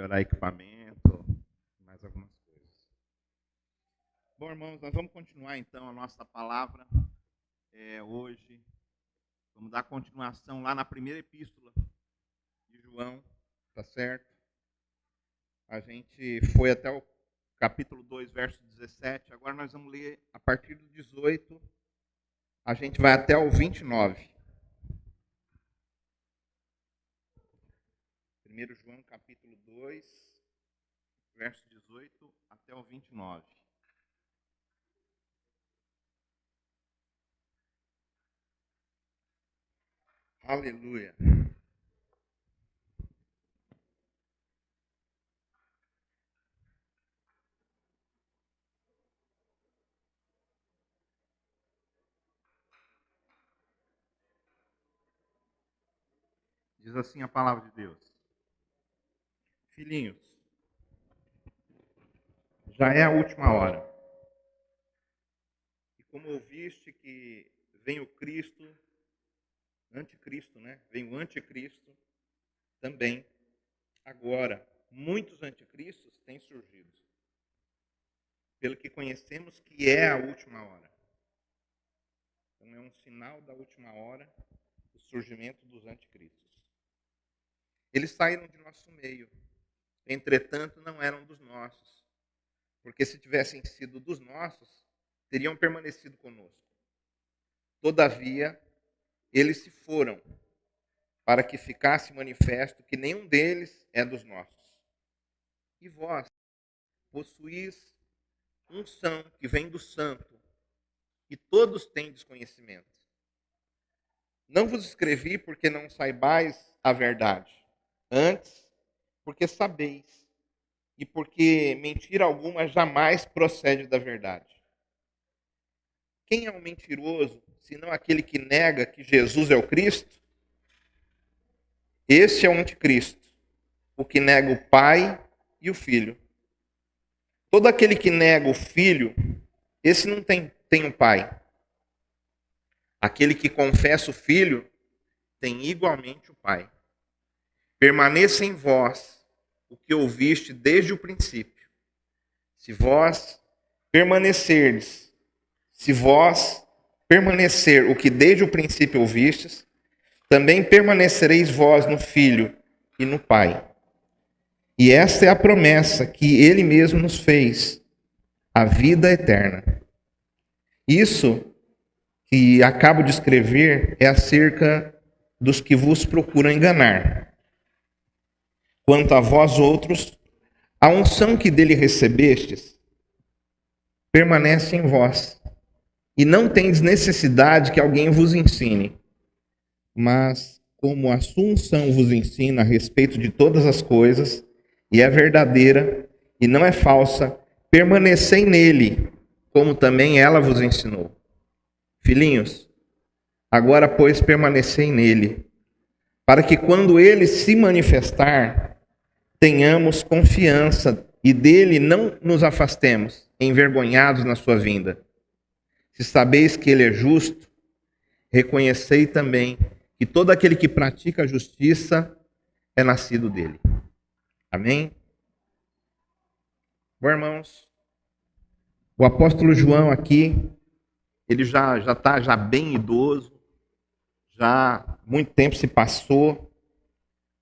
melhorar equipamento, mais algumas coisas. Bom, irmãos, nós vamos continuar então a nossa palavra hoje. Vamos dar continuação lá na primeira epístola de João, tá certo? A gente foi até o capítulo 2, verso 17. Agora nós vamos ler a partir do 18. A gente vai até o 29. 1 João, capítulo 2, verso 18 até o 29. Aleluia. Diz assim a palavra de Deus. Filhinhos, já é a última hora. E como ouviste que vem o Cristo, anticristo, né? Vem o anticristo também. Agora, muitos anticristos têm surgido. Pelo que conhecemos que é a última hora. Então é um sinal da última hora o surgimento dos anticristos. Eles saíram de nosso meio. Entretanto, não eram dos nossos. Porque se tivessem sido dos nossos, teriam permanecido conosco. Todavia, eles se foram, para que ficasse manifesto que nenhum deles é dos nossos. E vós possuís unção que vem do Santo, e todos têm desconhecimento. Não vos escrevi porque não saibais a verdade, antes, porque sabeis, e porque mentira alguma jamais procede da verdade. Quem é o mentiroso, senão aquele que nega que Jesus é o Cristo? Esse é o anticristo, o que nega o Pai e o Filho. Todo aquele que nega o Filho, esse não tem o Pai. Aquele que confessa o Filho, tem igualmente o Pai. Permaneça em vós o que ouviste desde o princípio. Se vós permanecer o que desde o princípio ouvistes, também permanecereis vós no Filho e no Pai. E esta é a promessa que Ele mesmo nos fez, a vida eterna. Isso que acabo de escrever é acerca dos que vos procuram enganar. Quanto a vós outros, a unção que dele recebestes permanece em vós, e não tendes necessidade que alguém vos ensine. Mas, como a sua unção vos ensina a respeito de todas as coisas, e é verdadeira e não é falsa, permanecei nele, como também ela vos ensinou. Filhinhos, agora, pois, permanecei nele, para que quando ele se manifestar, tenhamos confiança e dele não nos afastemos, envergonhados na sua vinda. Se sabeis que ele é justo, reconhecei também que todo aquele que pratica a justiça é nascido dele. Amém? Bom, irmãos, o apóstolo João aqui, ele já está bem idoso, já muito tempo se passou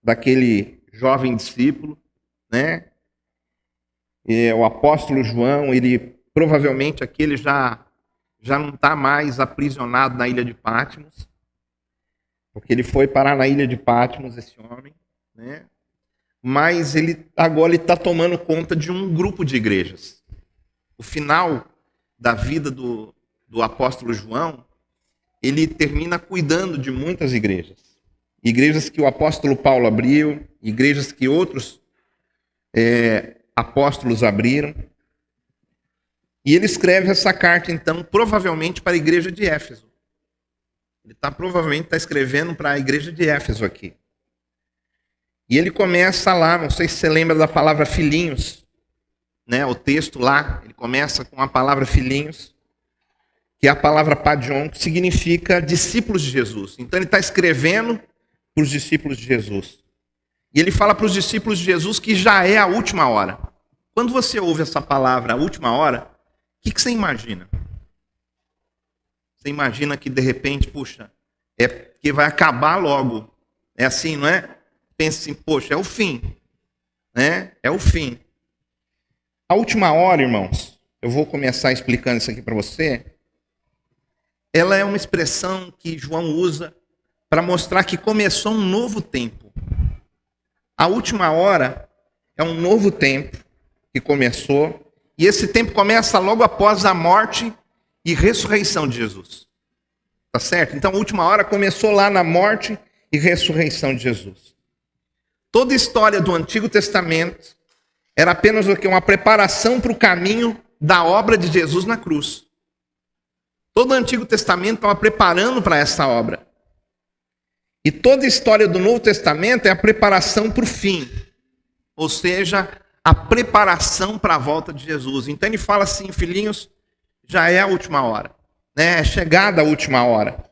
daquele jovem discípulo, né? E o apóstolo João, ele provavelmente aqui ele já não está mais aprisionado na ilha de Patmos, porque ele foi parar na ilha de Patmos, esse homem, né? Mas agora ele está tomando conta de um grupo de igrejas. O final da vida do apóstolo João, ele termina cuidando de muitas igrejas. Igrejas que o apóstolo Paulo abriu, igrejas que outros apóstolos abriram. E ele escreve essa carta, então, provavelmente para a igreja de Éfeso. Ele provavelmente está escrevendo para a igreja de Éfeso aqui. E ele começa lá, não sei se você lembra da palavra filhinhos, né? O texto lá, ele começa com a palavra filhinhos, que é a palavra padion, que significa discípulos de Jesus. Então ele está escrevendo para os discípulos de Jesus. E ele fala para os discípulos de Jesus que já é a última hora. Quando você ouve essa palavra, a última hora, o que você imagina? Você imagina que de repente, puxa, é que vai acabar logo. É assim, não é? Pensa assim, poxa, é o fim. Né? É o fim. A última hora, irmãos, eu vou começar explicando isso aqui para você. Ela é uma expressão que João usa para mostrar que começou um novo tempo. A última hora é um novo tempo que começou. E esse tempo começa logo após a morte e ressurreição de Jesus. Tá certo? Então a última hora começou lá na morte e ressurreição de Jesus. Toda a história do Antigo Testamento era apenas o quê? Uma preparação para o caminho da obra de Jesus na cruz. Todo o Antigo Testamento estava preparando para essa obra. E toda a história do Novo Testamento é a preparação para o fim. Ou seja, a preparação para a volta de Jesus. Então ele fala assim, filhinhos, já é a última hora. Né? É chegada a última hora.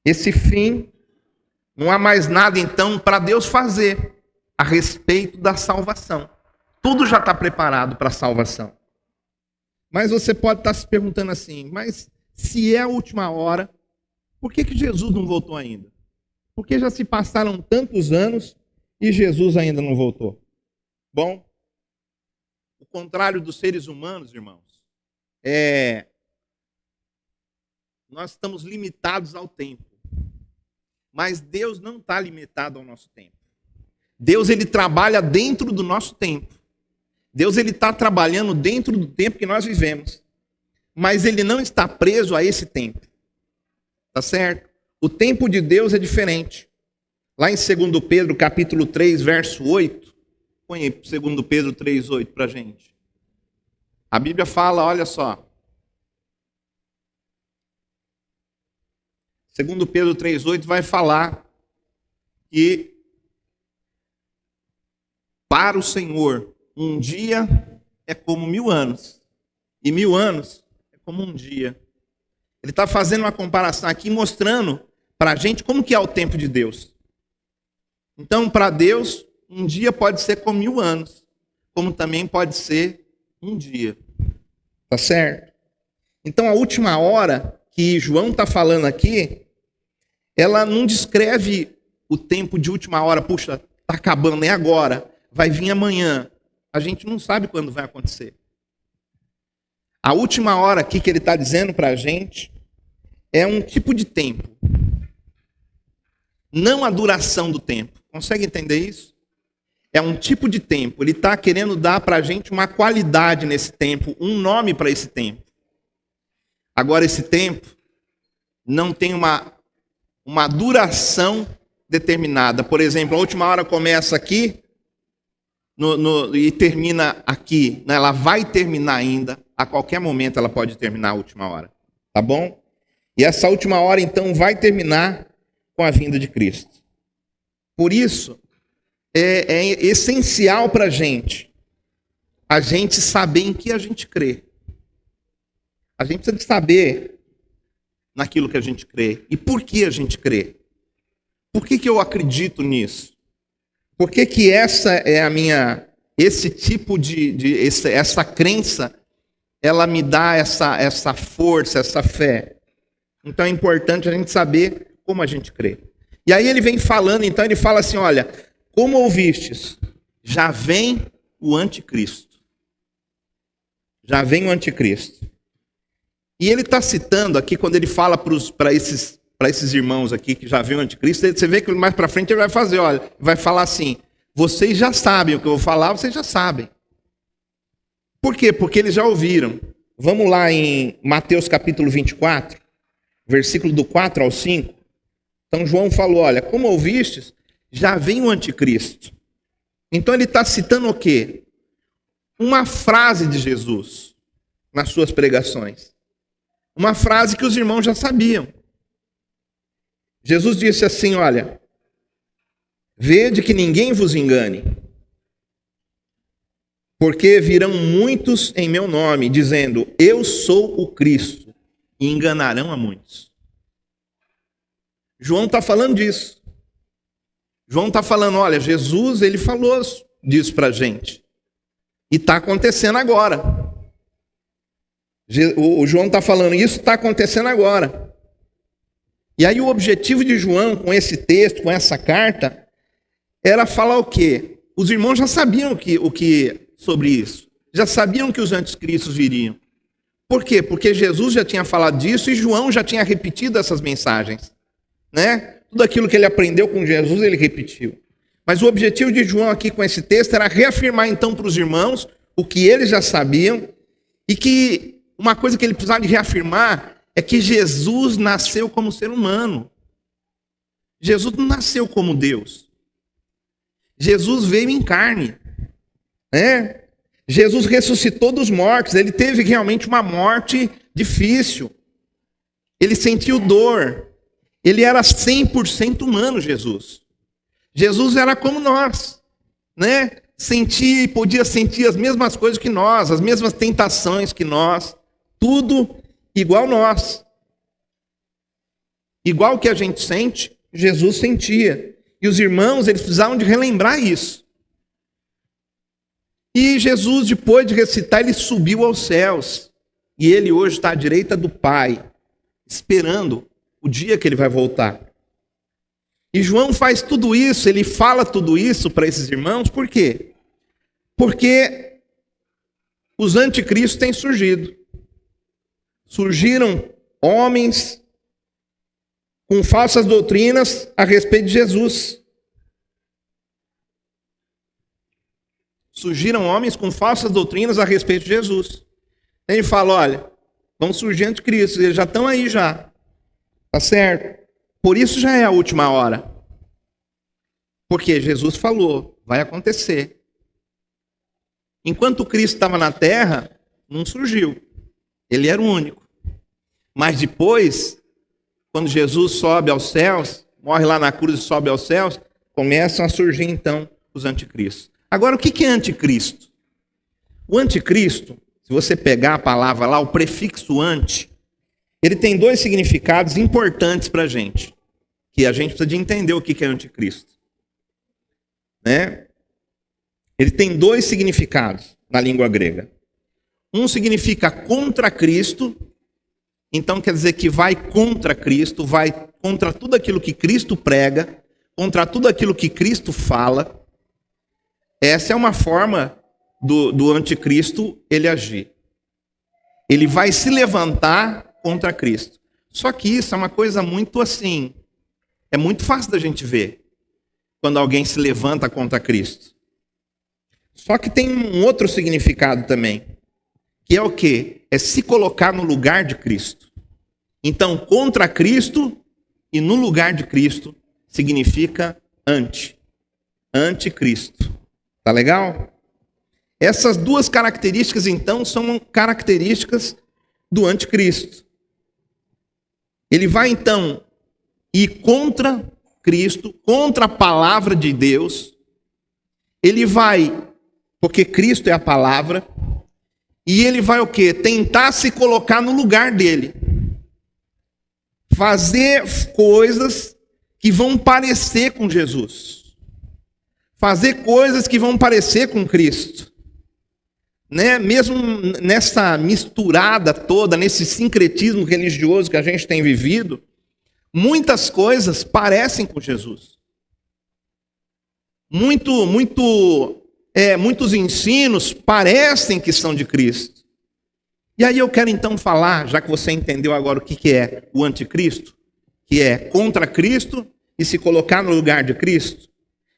Esse fim, não há mais nada então para Deus fazer a respeito da salvação. Tudo já está preparado para a salvação. Mas você pode estar se perguntando assim, mas se é a última hora, por que Jesus não voltou ainda? Porque já se passaram tantos anos e Jesus ainda não voltou. Bom, o contrário dos seres humanos, irmãos, nós estamos limitados ao tempo. Mas Deus não está limitado ao nosso tempo. Deus, ele trabalha dentro do nosso tempo. Deus, ele está trabalhando dentro do tempo que nós vivemos. Mas ele não está preso a esse tempo. Tá certo? O tempo de Deus é diferente. Lá em 2 Pedro, capítulo 3, verso 8. Põe aí 2 Pedro 3, 8 para a gente. A Bíblia fala, olha só. 2 Pedro 3, 8 vai falar que para o Senhor um dia é como 1000 anos. E 1000 anos é como um dia. Ele está fazendo uma comparação aqui, mostrando para a gente como que é o tempo de Deus. Então, para Deus, um dia pode ser como 1000 anos. Como também pode ser um dia. Tá certo? Então, a última hora que João está falando aqui, ela não descreve o tempo de última hora. Puxa, está acabando, é agora. Vai vir amanhã. A gente não sabe quando vai acontecer. A última hora aqui que ele está dizendo para a gente é um tipo de tempo. Não a duração do tempo. Consegue entender isso? É um tipo de tempo. Ele está querendo dar para a gente uma qualidade nesse tempo, um nome para esse tempo. Agora, esse tempo não tem uma duração determinada. Por exemplo, a última hora começa aqui e termina aqui. Ela vai terminar ainda. A qualquer momento ela pode terminar a última hora. Tá bom? E essa última hora, então, vai terminar com a vinda de Cristo. Por isso, é essencial para a gente saber em que a gente crê. A gente precisa de saber naquilo que a gente crê. E por que a gente crê? Por que eu acredito nisso? Por que essa é a minha... Esse tipo essa crença, ela me dá essa força, essa fé. Então é importante a gente saber como a gente crê. E aí ele vem falando, então ele fala assim, olha, como ouvistes, já vem o anticristo. Já vem o anticristo. E ele está citando aqui, quando ele fala para esses irmãos aqui que já vem o anticristo, você vê que mais para frente ele vai fazer, olha, vai falar assim, vocês já sabem o que eu vou falar, vocês já sabem. Por quê? Porque eles já ouviram. Vamos lá em Mateus capítulo 24, versículo do 4 ao 5. Então João falou, olha, como ouvistes, já vem o anticristo. Então ele está citando o quê? Uma frase de Jesus nas suas pregações. Uma frase que os irmãos já sabiam. Jesus disse assim, olha, vede que ninguém vos engane, porque virão muitos em meu nome, dizendo, eu sou o Cristo, e enganarão a muitos. João está falando disso. João está falando, olha, Jesus, ele falou disso para a gente. E está acontecendo agora. O João está falando, isso está acontecendo agora. E aí o objetivo de João com esse texto, com essa carta, era falar o quê? Os irmãos já sabiam o que sobre isso. Já sabiam que os anticristos viriam. Por quê? Porque Jesus já tinha falado disso e João já tinha repetido essas mensagens. Né? Tudo aquilo que ele aprendeu com Jesus, ele repetiu. Mas o objetivo de João aqui com esse texto era reafirmar então para os irmãos o que eles já sabiam e que uma coisa que ele precisava de reafirmar é que Jesus nasceu como ser humano. Jesus não nasceu como Deus. Jesus veio em carne. Né? Jesus ressuscitou dos mortos. Ele teve realmente uma morte difícil. Ele sentiu dor. Ele era 100% humano, Jesus. Jesus era como nós, né? Podia sentir as mesmas coisas que nós, as mesmas tentações que nós, tudo igual nós. Igual que a gente sente, Jesus sentia. E os irmãos, eles precisavam de relembrar isso. E Jesus, depois de recitar, ele subiu aos céus. E ele hoje está à direita do Pai, esperando o dia que ele vai voltar. E João faz tudo isso, ele fala tudo isso para esses irmãos, por quê? Porque os anticristos têm surgido. Surgiram homens com falsas doutrinas a respeito de Jesus. Surgiram homens com falsas doutrinas a respeito de Jesus. Ele fala, olha, vão surgir anticristos, eles já estão aí já. Tá certo? Por isso já é a última hora. Porque Jesus falou, vai acontecer. Enquanto Cristo estava na terra, não surgiu. Ele era o único. Mas depois, quando Jesus sobe aos céus, morre lá na cruz e sobe aos céus, começam a surgir então os anticristos. Agora, o que é anticristo? O anticristo, se você pegar a palavra lá, o prefixo anti, ele tem dois significados importantes para a gente, que a gente precisa de entender o que é anticristo. Né? Ele tem dois significados na língua grega. Um significa contra Cristo, então quer dizer que vai contra Cristo, vai contra tudo aquilo que Cristo prega, contra tudo aquilo que Cristo fala. Essa é uma forma do anticristo ele agir. Ele vai se levantar contra Cristo. Só que isso é uma coisa muito assim, é muito fácil da gente ver quando alguém se levanta contra Cristo. Só que tem um outro significado também, que é o quê? É se colocar no lugar de Cristo. Então, contra Cristo e no lugar de Cristo significa anticristo. Tá legal? Essas duas características, então, são características do anticristo. Ele vai, então, ir contra Cristo, contra a palavra de Deus. Ele vai, porque Cristo é a palavra, e ele vai o quê? Tentar se colocar no lugar dele. Fazer coisas que vão parecer com Jesus. Fazer coisas que vão parecer com Cristo. Né? Mesmo nessa misturada toda, nesse sincretismo religioso que a gente tem vivido, muitas coisas parecem com Jesus. Muitos ensinos parecem que são de Cristo. E aí eu quero então falar, já que você entendeu agora o que é o anticristo, que é contra Cristo e se colocar no lugar de Cristo,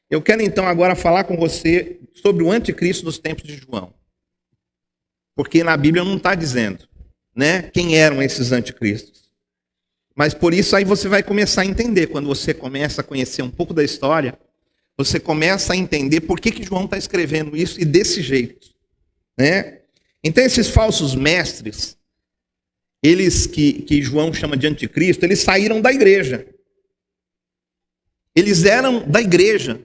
eu quero então agora falar com você sobre o anticristo nos tempos de João. Porque na Bíblia não está dizendo, né, quem eram esses anticristos. Mas por isso aí você vai começar a entender, quando você começa a conhecer um pouco da história, você começa a entender por que João está escrevendo isso e desse jeito. Né? Então esses falsos mestres, eles que João chama de anticristo, eles saíram da igreja. Eles eram da igreja.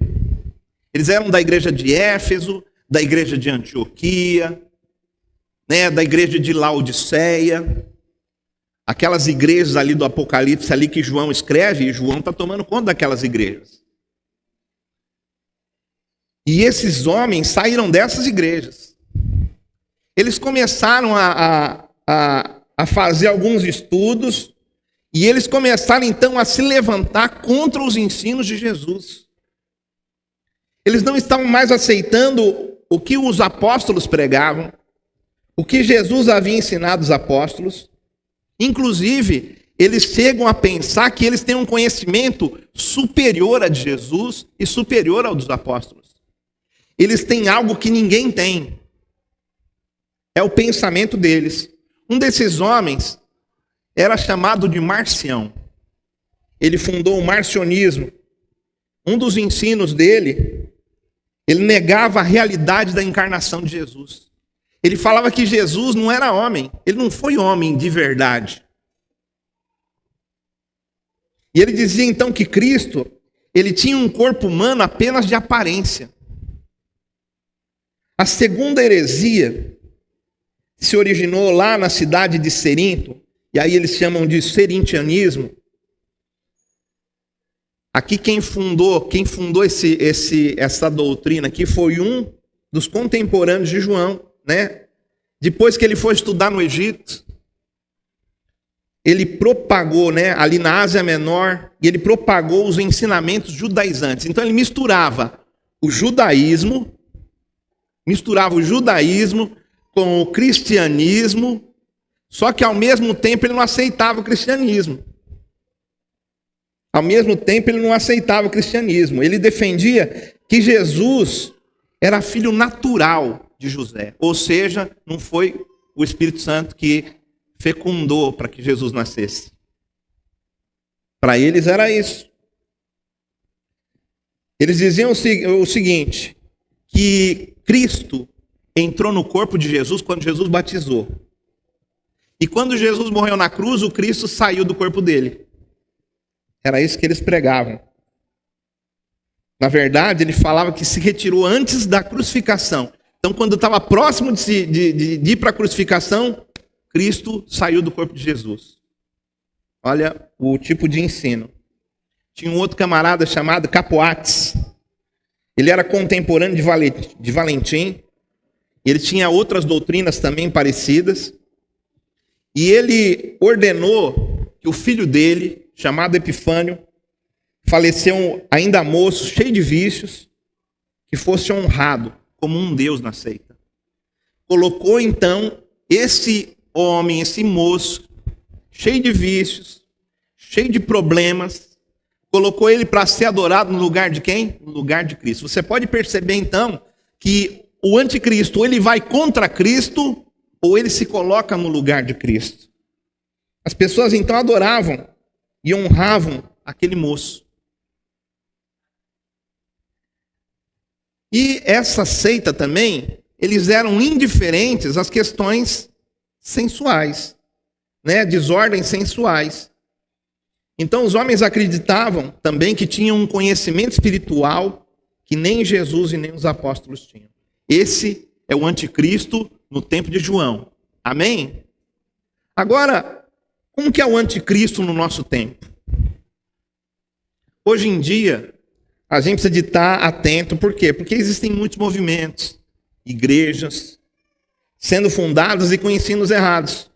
Eles eram da igreja de Éfeso, da igreja de Antioquia, né, da igreja de Laodiceia, aquelas igrejas ali do Apocalipse ali que João escreve, e João está tomando conta daquelas igrejas. E esses homens saíram dessas igrejas. Eles começaram a fazer alguns estudos e eles começaram então a se levantar contra os ensinos de Jesus. Eles não estavam mais aceitando o que os apóstolos pregavam, o que Jesus havia ensinado os apóstolos. Inclusive, eles chegam a pensar que eles têm um conhecimento superior a de Jesus e superior ao dos apóstolos. Eles têm algo que ninguém tem. É o pensamento deles. Um desses homens era chamado de Marcião. Ele fundou o marcionismo. Um dos ensinos dele, ele negava a realidade da encarnação de Jesus. Ele falava que Jesus não era homem. Ele não foi homem de verdade. E ele dizia então que Cristo, ele tinha um corpo humano apenas de aparência. A segunda heresia se originou lá na cidade de Cerinto, e aí eles chamam de serintianismo. Aqui quem fundou essa doutrina aqui foi um dos contemporâneos de João, né? Depois que ele foi estudar no Egito, ele propagou, né, ali na Ásia Menor, e ele propagou os ensinamentos judaizantes. Então ele misturava o judaísmo com o cristianismo, só que ao mesmo tempo ele não aceitava o cristianismo. Ele defendia que Jesus era filho natural de José. Ou seja, não foi o Espírito Santo que fecundou para que Jesus nascesse. Para eles era isso. Eles diziam o seguinte, que Cristo entrou no corpo de Jesus quando Jesus batizou. E quando Jesus morreu na cruz, o Cristo saiu do corpo dele. Era isso que eles pregavam. Na verdade, ele falava que se retirou antes da crucificação. Então, quando estava próximo de ir para a crucificação, Cristo saiu do corpo de Jesus. Olha o tipo de ensino. Tinha um outro camarada chamado Capoates. Ele era contemporâneo de Valentim. Ele tinha outras doutrinas também parecidas. E ele ordenou que o filho dele, chamado Epifânio, faleceu ainda moço, cheio de vícios, que fosse honrado como um Deus na seita. Colocou então esse homem, esse moço, cheio de vícios, cheio de problemas, colocou ele para ser adorado no lugar de quem? No lugar de Cristo. Você pode perceber então que o anticristo, ou ele vai contra Cristo, ou ele se coloca no lugar de Cristo. As pessoas então adoravam e honravam aquele moço. E essa seita também, eles eram indiferentes às questões sensuais, né? Desordens sensuais. Então os homens acreditavam também que tinham um conhecimento espiritual que nem Jesus e nem os apóstolos tinham. Esse é o anticristo no tempo de João. Amém? Agora, como que é o anticristo no nosso tempo? Hoje em dia, a gente precisa de estar atento. Por quê? Porque existem muitos movimentos, igrejas, sendo fundadas e com ensinos errados.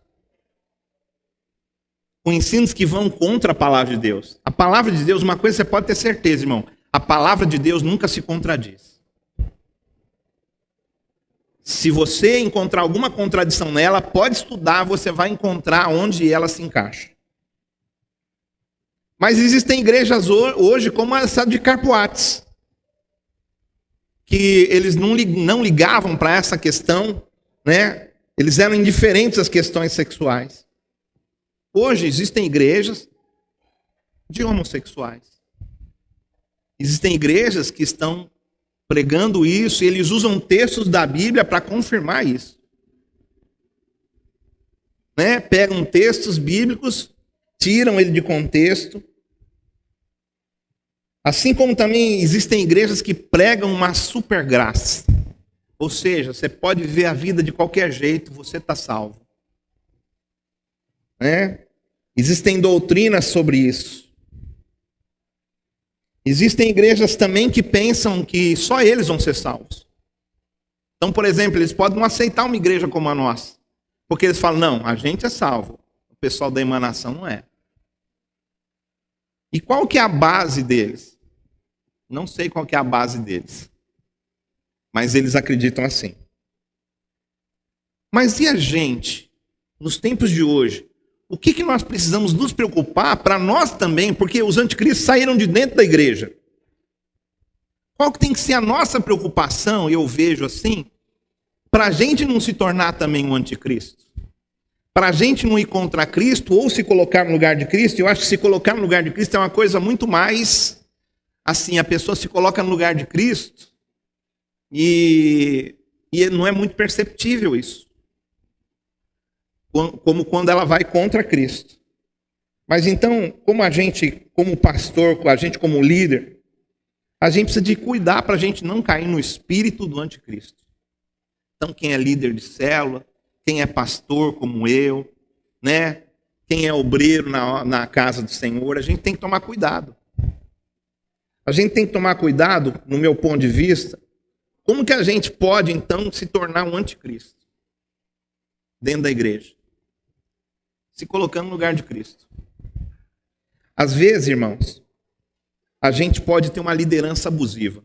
Com ensinos que vão contra a palavra de Deus. A palavra de Deus, uma coisa você pode ter certeza, irmão. A palavra de Deus nunca se contradiz. Se você encontrar alguma contradição nela, pode estudar, você vai encontrar onde ela se encaixa. Mas existem igrejas hoje, como essa de Capoates, que eles não ligavam para essa questão, né? Eles eram indiferentes às questões sexuais. Hoje existem igrejas de homossexuais. Existem igrejas que estão pregando isso, e eles usam textos da Bíblia para confirmar isso. Né? Pegam textos bíblicos, tiram ele de contexto. Assim como também existem igrejas que pregam uma super graça. Ou seja, você pode viver a vida de qualquer jeito, você está salvo. Né? Existem doutrinas sobre isso. Existem igrejas também que pensam que só eles vão ser salvos. Então, por exemplo, eles podem não aceitar uma igreja como a nossa. Porque eles falam, não, a gente é salvo. O pessoal da emanação não é. E qual que é a base deles? Não sei qual que é a base deles. Mas eles acreditam assim. Mas e a gente, nos tempos de hoje? O que nós precisamos nos preocupar para nós também, porque os anticristos saíram de dentro da igreja. Qual que tem que ser a nossa preocupação, eu vejo assim, para a gente não se tornar também um anticristo? Para a gente não ir contra Cristo ou se colocar no lugar de Cristo? Eu acho que se colocar no lugar de Cristo é uma coisa muito mais, assim, a pessoa se coloca no lugar de Cristo e não é muito perceptível isso. Como quando ela vai contra Cristo. Mas então, como a gente, como pastor, a gente como líder, a gente precisa de cuidar para a gente não cair no espírito do anticristo. Então, quem é líder de célula, quem é pastor como eu, né? Quem é obreiro na casa do Senhor, a gente tem que tomar cuidado. A gente tem que tomar cuidado, no meu ponto de vista, como que a gente pode, então, se tornar um anticristo dentro da igreja? Se colocando no lugar de Cristo. Às vezes, irmãos, a gente pode ter uma liderança abusiva.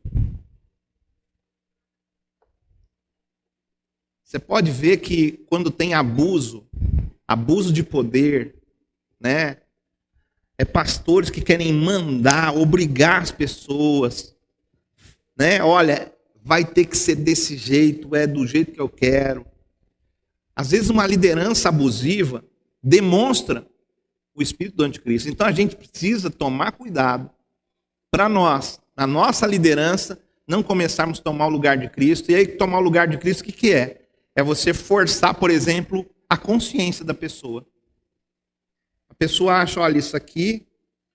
Você pode ver que quando tem abuso de poder, né? É pastores que querem mandar, obrigar as pessoas, né? Olha, vai ter que ser desse jeito, é do jeito que eu quero. Às vezes uma liderança abusiva demonstra o espírito do anticristo. Então a gente precisa tomar cuidado para nós, na nossa liderança, não começarmos a tomar o lugar de Cristo. E aí tomar o lugar de Cristo, o que é? É você forçar, por exemplo, a consciência da pessoa. A pessoa acha, olha, isso aqui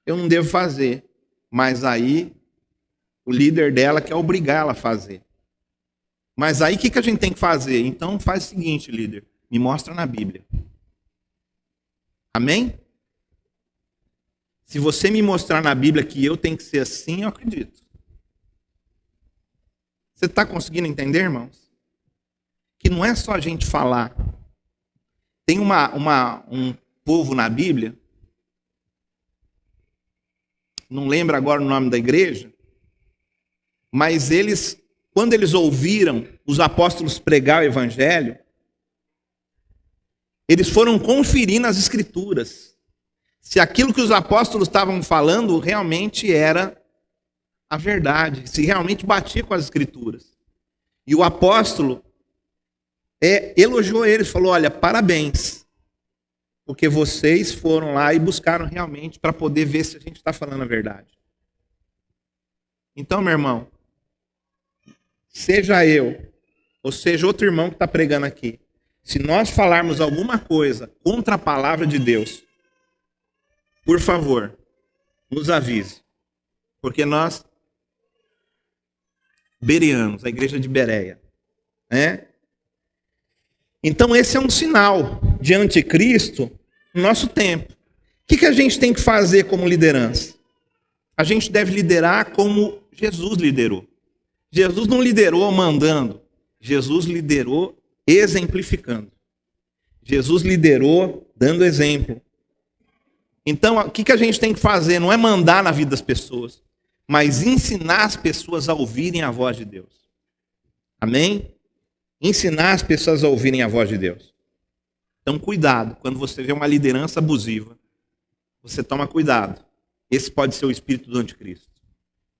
eu não devo fazer. Mas aí o líder dela quer obrigar ela a fazer. Mas aí o que a gente tem que fazer? Então faz o seguinte, líder, me mostra na Bíblia. Amém? Se você me mostrar na Bíblia que eu tenho que ser assim, eu acredito. Você está conseguindo entender, irmãos? Que não é só a gente falar. Tem um povo na Bíblia, não lembro agora o nome da igreja, mas eles, quando eles ouviram os apóstolos pregar o evangelho, eles foram conferir nas escrituras se aquilo que os apóstolos estavam falando realmente era a verdade, se realmente batia com as escrituras. E o apóstolo elogiou eles, falou, olha, parabéns, porque vocês foram lá e buscaram realmente para poder ver se a gente está falando a verdade. Então, meu irmão, seja eu, ou seja outro irmão que está pregando aqui, se nós falarmos alguma coisa contra a palavra de Deus, por favor, nos avise. Porque nós, bereanos, a igreja de Bereia, né? Então esse é um sinal de anticristo no nosso tempo. O que a gente tem que fazer como liderança? A gente deve liderar como Jesus liderou. Jesus não liderou mandando, Jesus liderou exemplificando. Jesus liderou dando exemplo. Então, o que a gente tem que fazer? Não é mandar na vida das pessoas, mas ensinar as pessoas a ouvirem a voz de Deus. Amém? Ensinar as pessoas a ouvirem a voz de Deus. Então, cuidado. Quando você vê uma liderança abusiva, você toma cuidado. Esse pode ser o espírito do anticristo.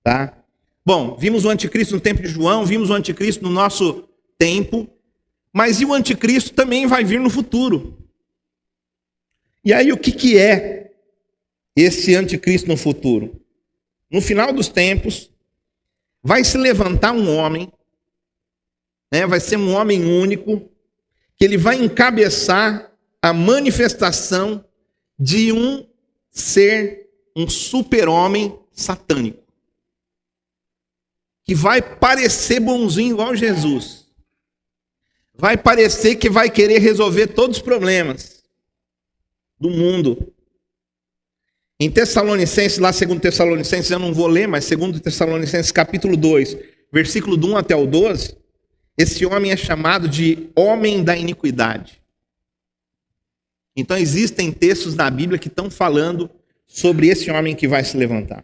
Tá? Bom, vimos o anticristo no tempo de João, vimos o anticristo no nosso tempo, mas e o anticristo também vai vir no futuro. E aí o que é esse anticristo no futuro? No final dos tempos, vai se levantar um homem, né, vai ser um homem único, que ele vai encabeçar a manifestação de um ser, um super-homem satânico, que vai parecer bonzinho igual Jesus. Vai parecer que vai querer resolver todos os problemas do mundo. Em Tessalonicenses, lá 2 Tessalonicenses, eu não vou ler, mas 2 Tessalonicenses capítulo 2, versículo do 1 até o 12, esse homem é chamado de homem da iniquidade. Então existem textos na Bíblia que estão falando sobre esse homem que vai se levantar.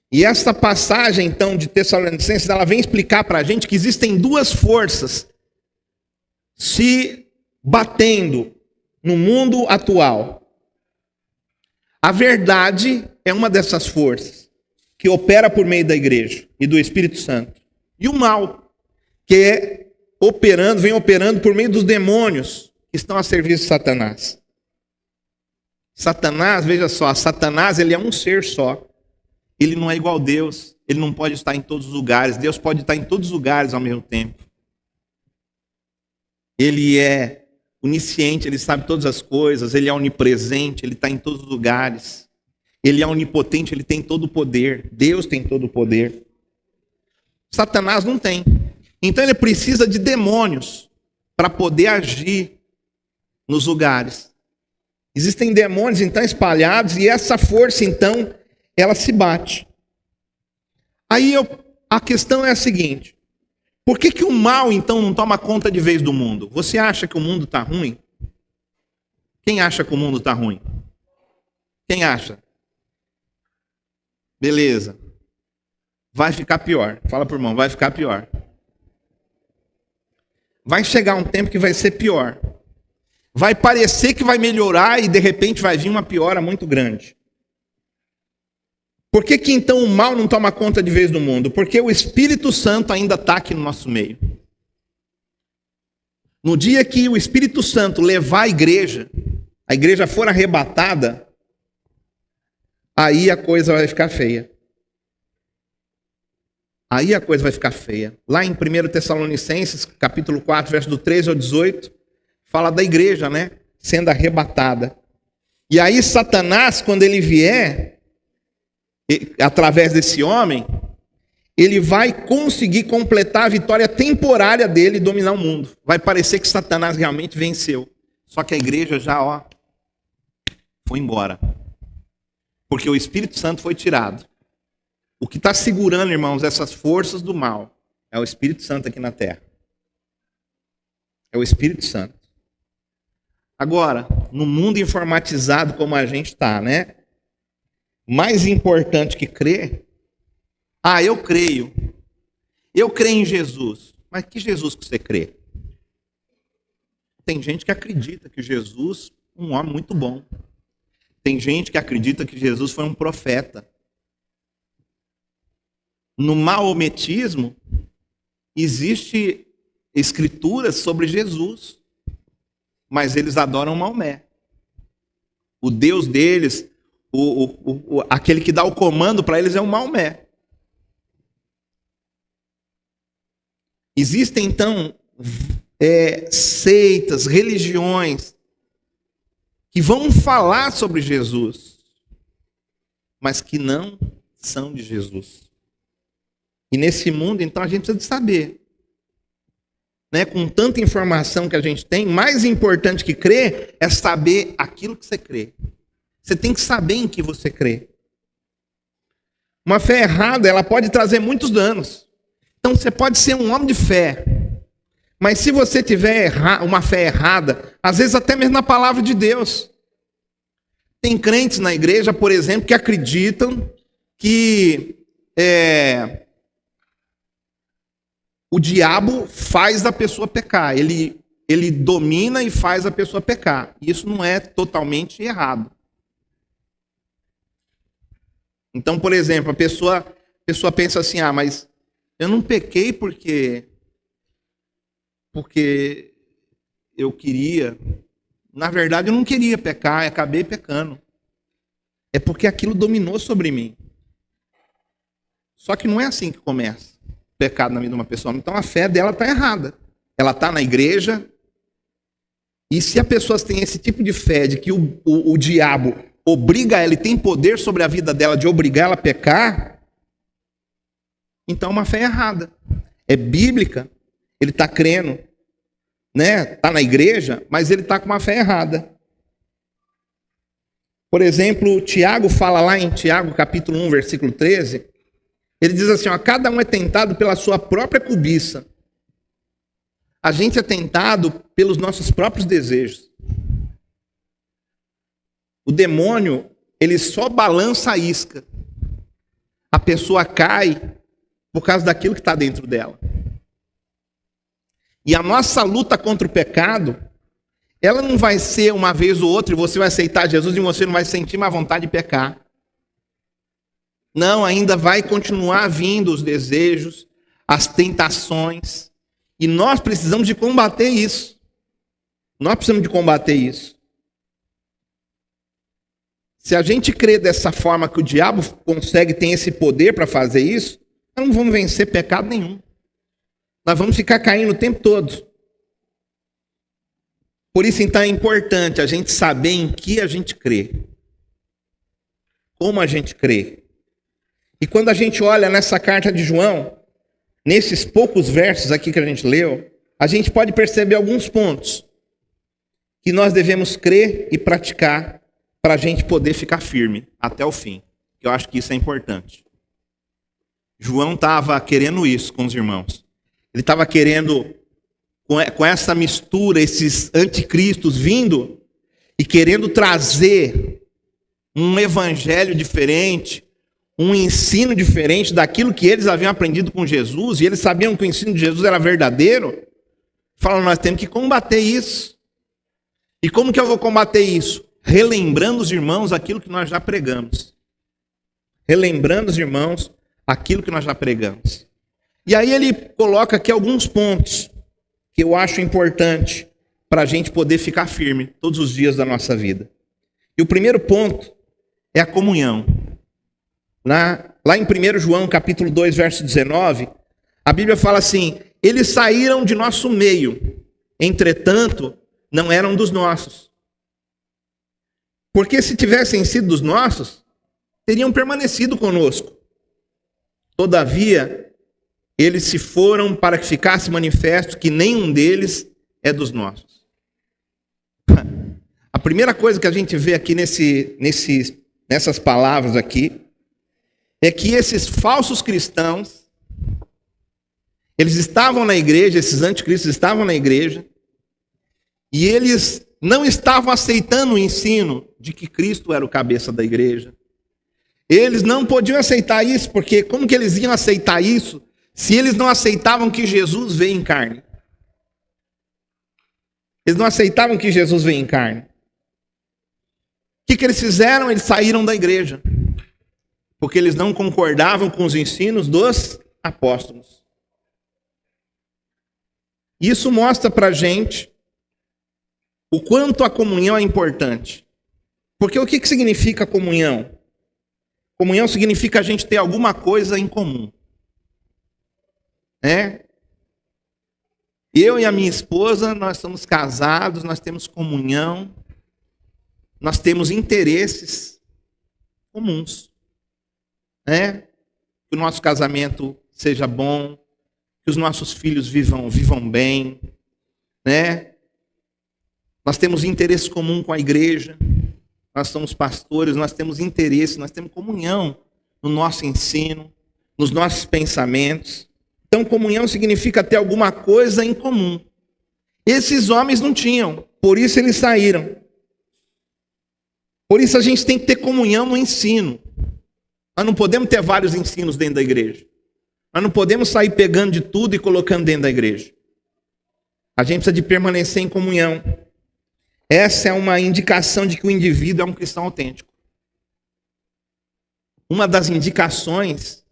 E essa passagem, então, de Tessalonicenses, ela vem explicar para a gente que existem duas forças se batendo no mundo atual. A verdade é uma dessas forças que opera por meio da igreja e do Espírito Santo. E o mal, que vem operando por meio dos demônios que estão a serviço de Satanás. Satanás, veja só, Satanás ele é um ser só. Ele não é igual a Deus. Ele não pode estar em todos os lugares. Deus pode estar em todos os lugares ao mesmo tempo. Ele é onisciente, ele sabe todas as coisas, ele é onipresente, ele está em todos os lugares. Ele é onipotente, ele tem todo o poder. Deus tem todo o poder. Satanás não tem. Então ele precisa de demônios para poder agir nos lugares. Existem demônios então espalhados e essa força então ela se bate. Aí a questão é a seguinte: por que o mal, então, não toma conta de vez do mundo? Você acha que o mundo está ruim? Quem acha que o mundo está ruim? Quem acha? Beleza. Vai ficar pior. Fala para o irmão, vai ficar pior. Vai chegar um tempo que vai ser pior. Vai parecer que vai melhorar e, de repente, vai vir uma piora muito grande. Por que então o mal não toma conta de vez do mundo? Porque o Espírito Santo ainda está aqui no nosso meio. No dia que o Espírito Santo levar a igreja for arrebatada, aí a coisa vai ficar feia. Aí a coisa vai ficar feia. Lá em 1 Tessalonicenses, capítulo 4, verso do 13 ao 18, fala da igreja, né? Sendo arrebatada. E aí Satanás, quando ele vier, através desse homem, ele vai conseguir completar a vitória temporária dele e dominar o mundo. Vai parecer que Satanás realmente venceu. Só que a igreja já, foi embora. Porque o Espírito Santo foi tirado. O que está segurando, irmãos, essas forças do mal é o Espírito Santo aqui na terra. É o Espírito Santo. Agora, no mundo informatizado como a gente está, né? Mais importante que crer, eu creio. Eu creio em Jesus. Mas que Jesus que você crê? Tem gente que acredita que Jesus é um homem muito bom. Tem gente que acredita que Jesus foi um profeta. No maometismo, existe escrituras sobre Jesus. Mas eles adoram Maomé. O Deus deles, aquele que dá o comando para eles é o Maomé. Existem, então, seitas, religiões, que vão falar sobre Jesus, mas que não são de Jesus. E nesse mundo, então, a gente precisa de saber. Né? Com tanta informação que a gente tem, mais importante que crer é saber aquilo que você crê. Você tem que saber em que você crê. Uma fé errada, ela pode trazer muitos danos. Então você pode ser um homem de fé, mas se você tiver uma fé errada, às vezes até mesmo na palavra de Deus. Tem crentes na igreja, por exemplo, que acreditam que o diabo faz a pessoa pecar. Ele domina e faz a pessoa pecar. Isso não é totalmente errado. Então, por exemplo, a pessoa pensa assim, mas eu não pequei porque eu queria. Na verdade, eu não queria pecar, e acabei pecando. É porque aquilo dominou sobre mim. Só que não é assim que começa o pecado na vida de uma pessoa. Então a fé dela está errada. Ela está na igreja. E se a pessoa tem esse tipo de fé de que o diabo obriga ela, ele tem poder sobre a vida dela de obrigar ela a pecar, então é uma fé errada. É bíblica, ele está crendo, né? Está na igreja, mas ele está com uma fé errada. Por exemplo, Tiago fala lá em Tiago capítulo 1, versículo 13, ele diz assim, ó, cada um é tentado pela sua própria cobiça. A gente é tentado pelos nossos próprios desejos. O demônio, ele só balança a isca. A pessoa cai por causa daquilo que está dentro dela. E a nossa luta contra o pecado, ela não vai ser uma vez ou outra e você vai aceitar Jesus e você não vai sentir mais vontade de pecar. Não, ainda vai continuar vindo os desejos, as tentações. E nós precisamos de combater isso. Nós precisamos de combater isso. Se a gente crê dessa forma que o diabo consegue, tem esse poder para fazer isso, nós não vamos vencer pecado nenhum. Nós vamos ficar caindo o tempo todo. Por isso, então, é importante a gente saber em que a gente crê. Como a gente crê. E quando a gente olha nessa carta de João, nesses poucos versos aqui que a gente leu, a gente pode perceber alguns pontos que nós devemos crer e praticar para a gente poder ficar firme até o fim. Eu acho que isso é importante. João estava querendo isso com os irmãos. Ele estava querendo, com essa mistura, esses anticristos vindo e querendo trazer um evangelho diferente, um ensino diferente daquilo que eles haviam aprendido com Jesus, e eles sabiam que o ensino de Jesus era verdadeiro. Falaram, nós temos que combater isso. E como que eu vou combater isso? Relembrando os irmãos aquilo que nós já pregamos. Relembrando os irmãos aquilo que nós já pregamos. E aí ele coloca aqui alguns pontos que eu acho importante para a gente poder ficar firme todos os dias da nossa vida. E o primeiro ponto é a comunhão. Lá em 1 João, capítulo 2, verso 19, a Bíblia fala assim, eles saíram de nosso meio, entretanto, não eram dos nossos. Porque se tivessem sido dos nossos, teriam permanecido conosco. Todavia, eles se foram para que ficasse manifesto que nenhum deles é dos nossos. A primeira coisa que a gente vê aqui nessas palavras aqui, é que esses falsos cristãos, eles estavam na igreja, esses anticristos estavam na igreja, e eles não estavam aceitando o ensino de que Cristo era o cabeça da igreja. Eles não podiam aceitar isso, porque como que eles iam aceitar isso se eles não aceitavam que Jesus veio em carne? Eles não aceitavam que Jesus veio em carne. O que eles fizeram? Eles saíram da igreja. Porque eles não concordavam com os ensinos dos apóstolos. Isso mostra para a gente o quanto a comunhão é importante. Porque o que significa comunhão? Comunhão significa a gente ter alguma coisa em comum. Eu e a minha esposa, nós somos casados, nós temos comunhão, nós temos interesses comuns. Que o nosso casamento seja bom, que os nossos filhos vivam bem, Nós temos interesse comum com a igreja, nós somos pastores, nós temos interesse, nós temos comunhão no nosso ensino, nos nossos pensamentos. Então, comunhão significa ter alguma coisa em comum. Esses homens não tinham, por isso eles saíram. Por isso a gente tem que ter comunhão no ensino. Nós não podemos ter vários ensinos dentro da igreja. Nós não podemos sair pegando de tudo e colocando dentro da igreja. A gente precisa de permanecer em comunhão. Essa é uma indicação de que o indivíduo é um cristão autêntico. Uma das indicações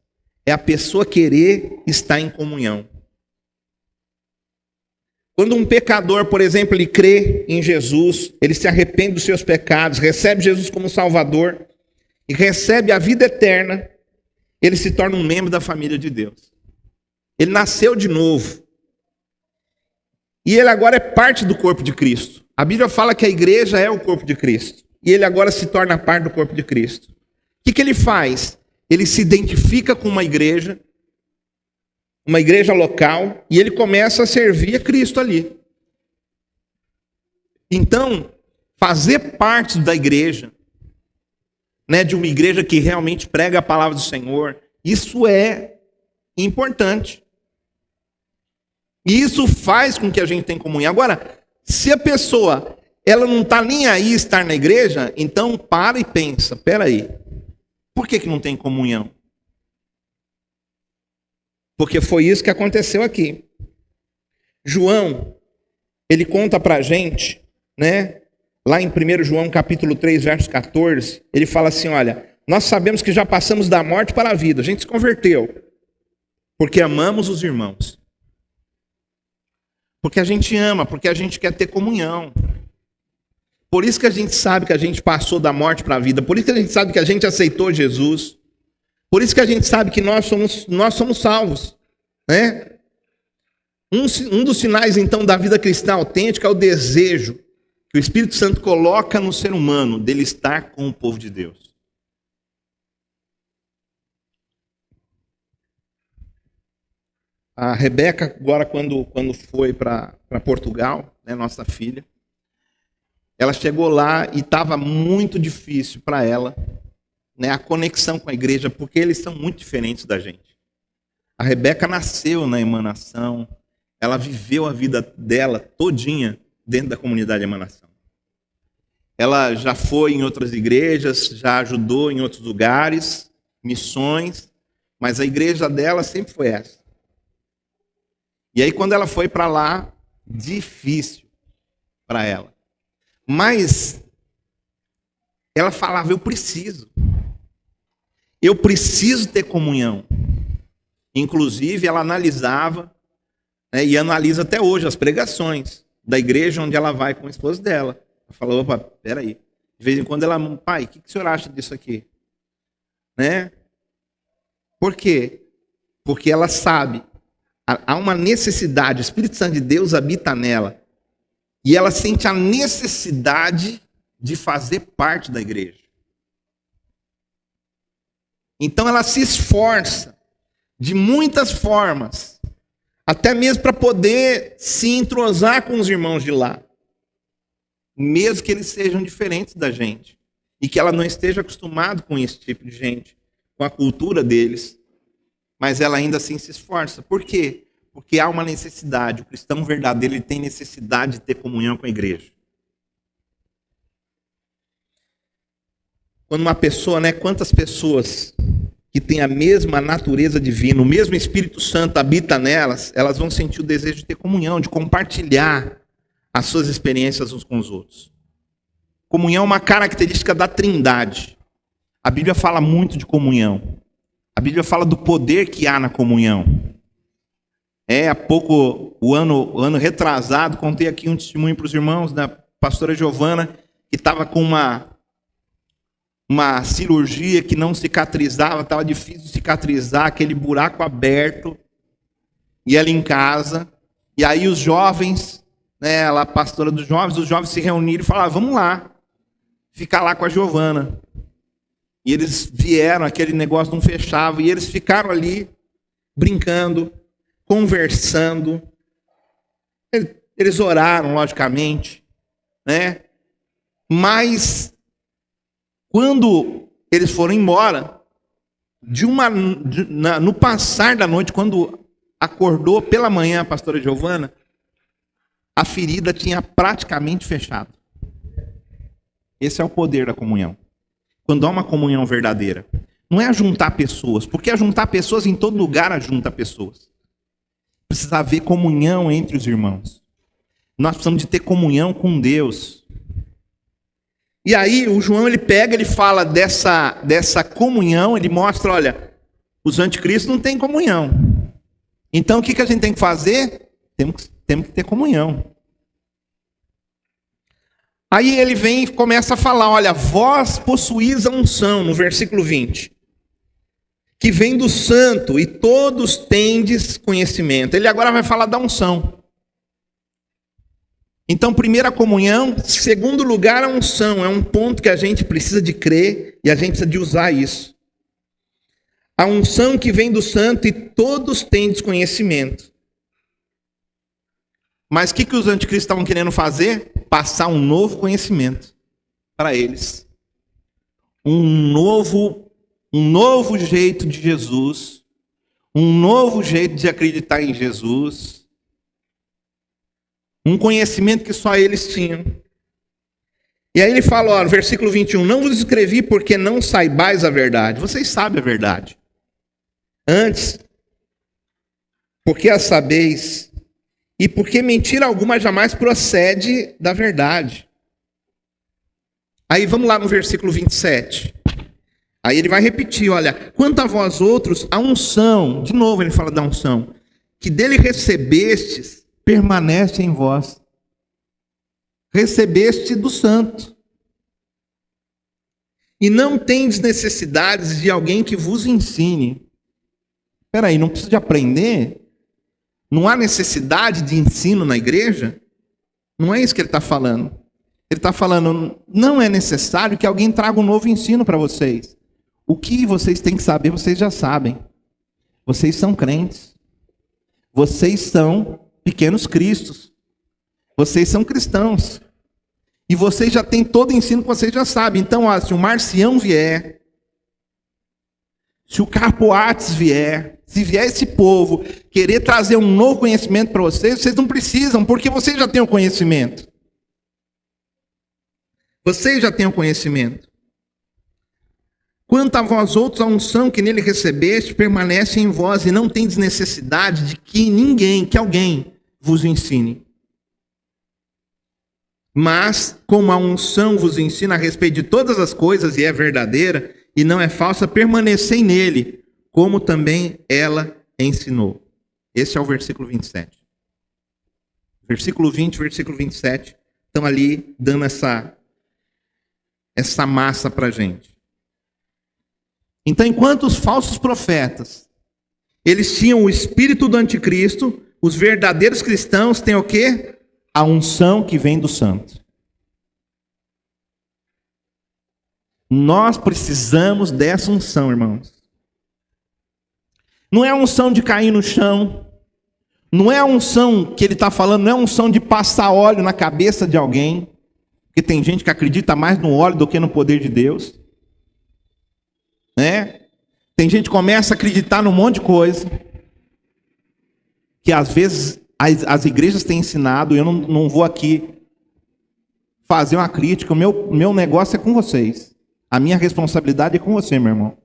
é a pessoa querer estar em comunhão. Quando um pecador, por exemplo, ele crê em Jesus, ele se arrepende dos seus pecados, recebe Jesus como Salvador e recebe a vida eterna, ele se torna um membro da família de Deus. Ele nasceu de novo. E ele agora é parte do corpo de Cristo. A Bíblia fala que a igreja é o corpo de Cristo. E ele agora se torna parte do corpo de Cristo. O que ele faz? Ele se identifica com uma igreja local, e ele começa a servir a Cristo ali. Então, fazer parte da igreja né, de uma igreja que realmente prega a palavra do Senhor. Isso é importante. E isso faz com que a gente tenha comunhão. Agora, se a pessoa ela não está nem aí estar na igreja, então para e pensa, peraí, por que não tem comunhão? Porque foi isso que aconteceu aqui. João, ele conta para a gente, né, lá em 1 João capítulo 3, verso 14, ele fala assim, olha, nós sabemos que já passamos da morte para a vida, a gente se converteu, porque amamos os irmãos. Porque a gente ama, porque a gente quer ter comunhão. Por isso que a gente sabe que a gente passou da morte para a vida. Por isso que a gente sabe que a gente aceitou Jesus. Por isso que a gente sabe que nós somos salvos. Né? Um dos sinais, então, da vida cristã autêntica é o desejo que o Espírito Santo coloca no ser humano dele estar com o povo de Deus. A Rebeca, agora, quando foi para Portugal, né, nossa filha, ela chegou lá e estava muito difícil para ela, né, a conexão com a igreja, porque eles são muito diferentes da gente. A Rebeca nasceu na Emanação, ela viveu a vida dela todinha dentro da comunidade Emanação. Ela já foi em outras igrejas, já ajudou em outros lugares, missões, mas a igreja dela sempre foi essa. E aí quando ela foi para lá, difícil para ela. Mas ela falava, eu preciso ter comunhão. Inclusive, ela analisava, né, e analisa até hoje as pregações da igreja onde ela vai com o esposo dela. Ela falou, opa, peraí. De vez em quando ela, pai, o que o senhor acha disso aqui? Né? Por quê? Porque ela sabe, há uma necessidade, o Espírito Santo de Deus habita nela. E ela sente a necessidade de fazer parte da igreja. Então ela se esforça de muitas formas, até mesmo para poder se entrosar com os irmãos de lá. Mesmo que eles sejam diferentes da gente. E que ela não esteja acostumada com esse tipo de gente, com a cultura deles. Mas ela ainda assim se esforça. Por quê? Porque há uma necessidade. O cristão verdadeiro ele tem necessidade de ter comunhão com a igreja. Quando uma pessoa, né, quantas pessoas que têm a mesma natureza divina, o mesmo Espírito Santo habita nelas, elas vão sentir o desejo de ter comunhão, de compartilhar as suas experiências uns com os outros. Comunhão é uma característica da Trindade. A Bíblia fala muito de comunhão. A Bíblia fala do poder que há na comunhão. Há pouco, o ano retrasado, contei aqui um testemunho para os irmãos da pastora Giovana, que estava com uma cirurgia que não cicatrizava, estava difícil de cicatrizar, aquele buraco aberto, e ela em casa, e aí os jovens, né, ela a pastora dos jovens, os jovens se reuniram e falaram, vamos lá, ficar lá com a Giovana. E eles vieram, aquele negócio não fechava, e eles ficaram ali, brincando, conversando. Eles oraram, logicamente, né? Mas quando eles foram embora, no passar da noite, quando acordou pela manhã a pastora Giovana, a ferida tinha praticamente fechado. Esse é o poder da comunhão. Quando há uma comunhão verdadeira. Não é ajuntar pessoas, porque ajuntar pessoas em todo lugar ajunta pessoas. Precisa haver comunhão entre os irmãos. Nós precisamos de ter comunhão com Deus. E aí o João ele pega, ele fala dessa comunhão, ele mostra, olha, os anticristos não têm comunhão. Então o que a gente tem que fazer? Temos que ter comunhão. Aí ele vem e começa a falar, olha, vós possuís a unção, no versículo 20. Que vem do santo e todos tendes conhecimento. Ele agora vai falar da unção. Então, primeira comunhão, segundo lugar, a unção. É um ponto que a gente precisa de crer e a gente precisa de usar isso. A unção que vem do santo e todos tendes conhecimento. Mas o que os anticristos estavam querendo fazer? Passar um novo conhecimento para eles. um novo jeito de Jesus, um novo jeito de acreditar em Jesus, um conhecimento que só eles tinham. E aí ele fala, ó, no versículo 21, não vos escrevi porque não saibais a verdade. Vocês sabem a verdade. Antes, porque a sabeis, e porque mentira alguma jamais procede da verdade. Aí vamos lá no versículo 27. Aí ele vai repetir, olha, quanto a vós outros, a unção, de novo ele fala da unção, que dele recebestes, permanece em vós. Recebeste do santo. E não tendes necessidades de alguém que vos ensine. Espera aí, não precisa de aprender? Não há necessidade de ensino na igreja? Não é isso que ele está falando. Ele está falando, não é necessário que alguém traga um novo ensino para vocês. O que vocês têm que saber, vocês já sabem. Vocês são crentes. Vocês são pequenos cristos. Vocês são cristãos. E vocês já têm todo o ensino que vocês já sabem. Então, ó, se o Marcião vier, se o Carpoates vier, se vier esse povo querer trazer um novo conhecimento para vocês, vocês não precisam, porque vocês já têm o conhecimento. Vocês já têm o conhecimento. Quanto a vós outros, a unção que nele recebeste permanece em vós e não tendes necessidade de que alguém vos ensine. Mas, como a unção vos ensina a respeito de todas as coisas e é verdadeira e não é falsa, permanecei nele, como também ela ensinou. Esse é o versículo 27. Versículo 20, versículo 27, estão ali dando essa massa para a gente. Então, enquanto os falsos profetas, eles tinham o espírito do anticristo, os verdadeiros cristãos têm o quê? A unção que vem do santo. Nós precisamos dessa unção, irmãos. Não é a unção de cair no chão. Não é a unção que ele está falando, não é a unção de passar óleo na cabeça de alguém. Porque tem gente que acredita mais no óleo do que no poder de Deus. Né? Tem gente que começa a acreditar num monte de coisa. Que às vezes as igrejas têm ensinado. Eu não vou aqui fazer uma crítica. O meu negócio é com vocês. A minha responsabilidade é com você, meu irmão.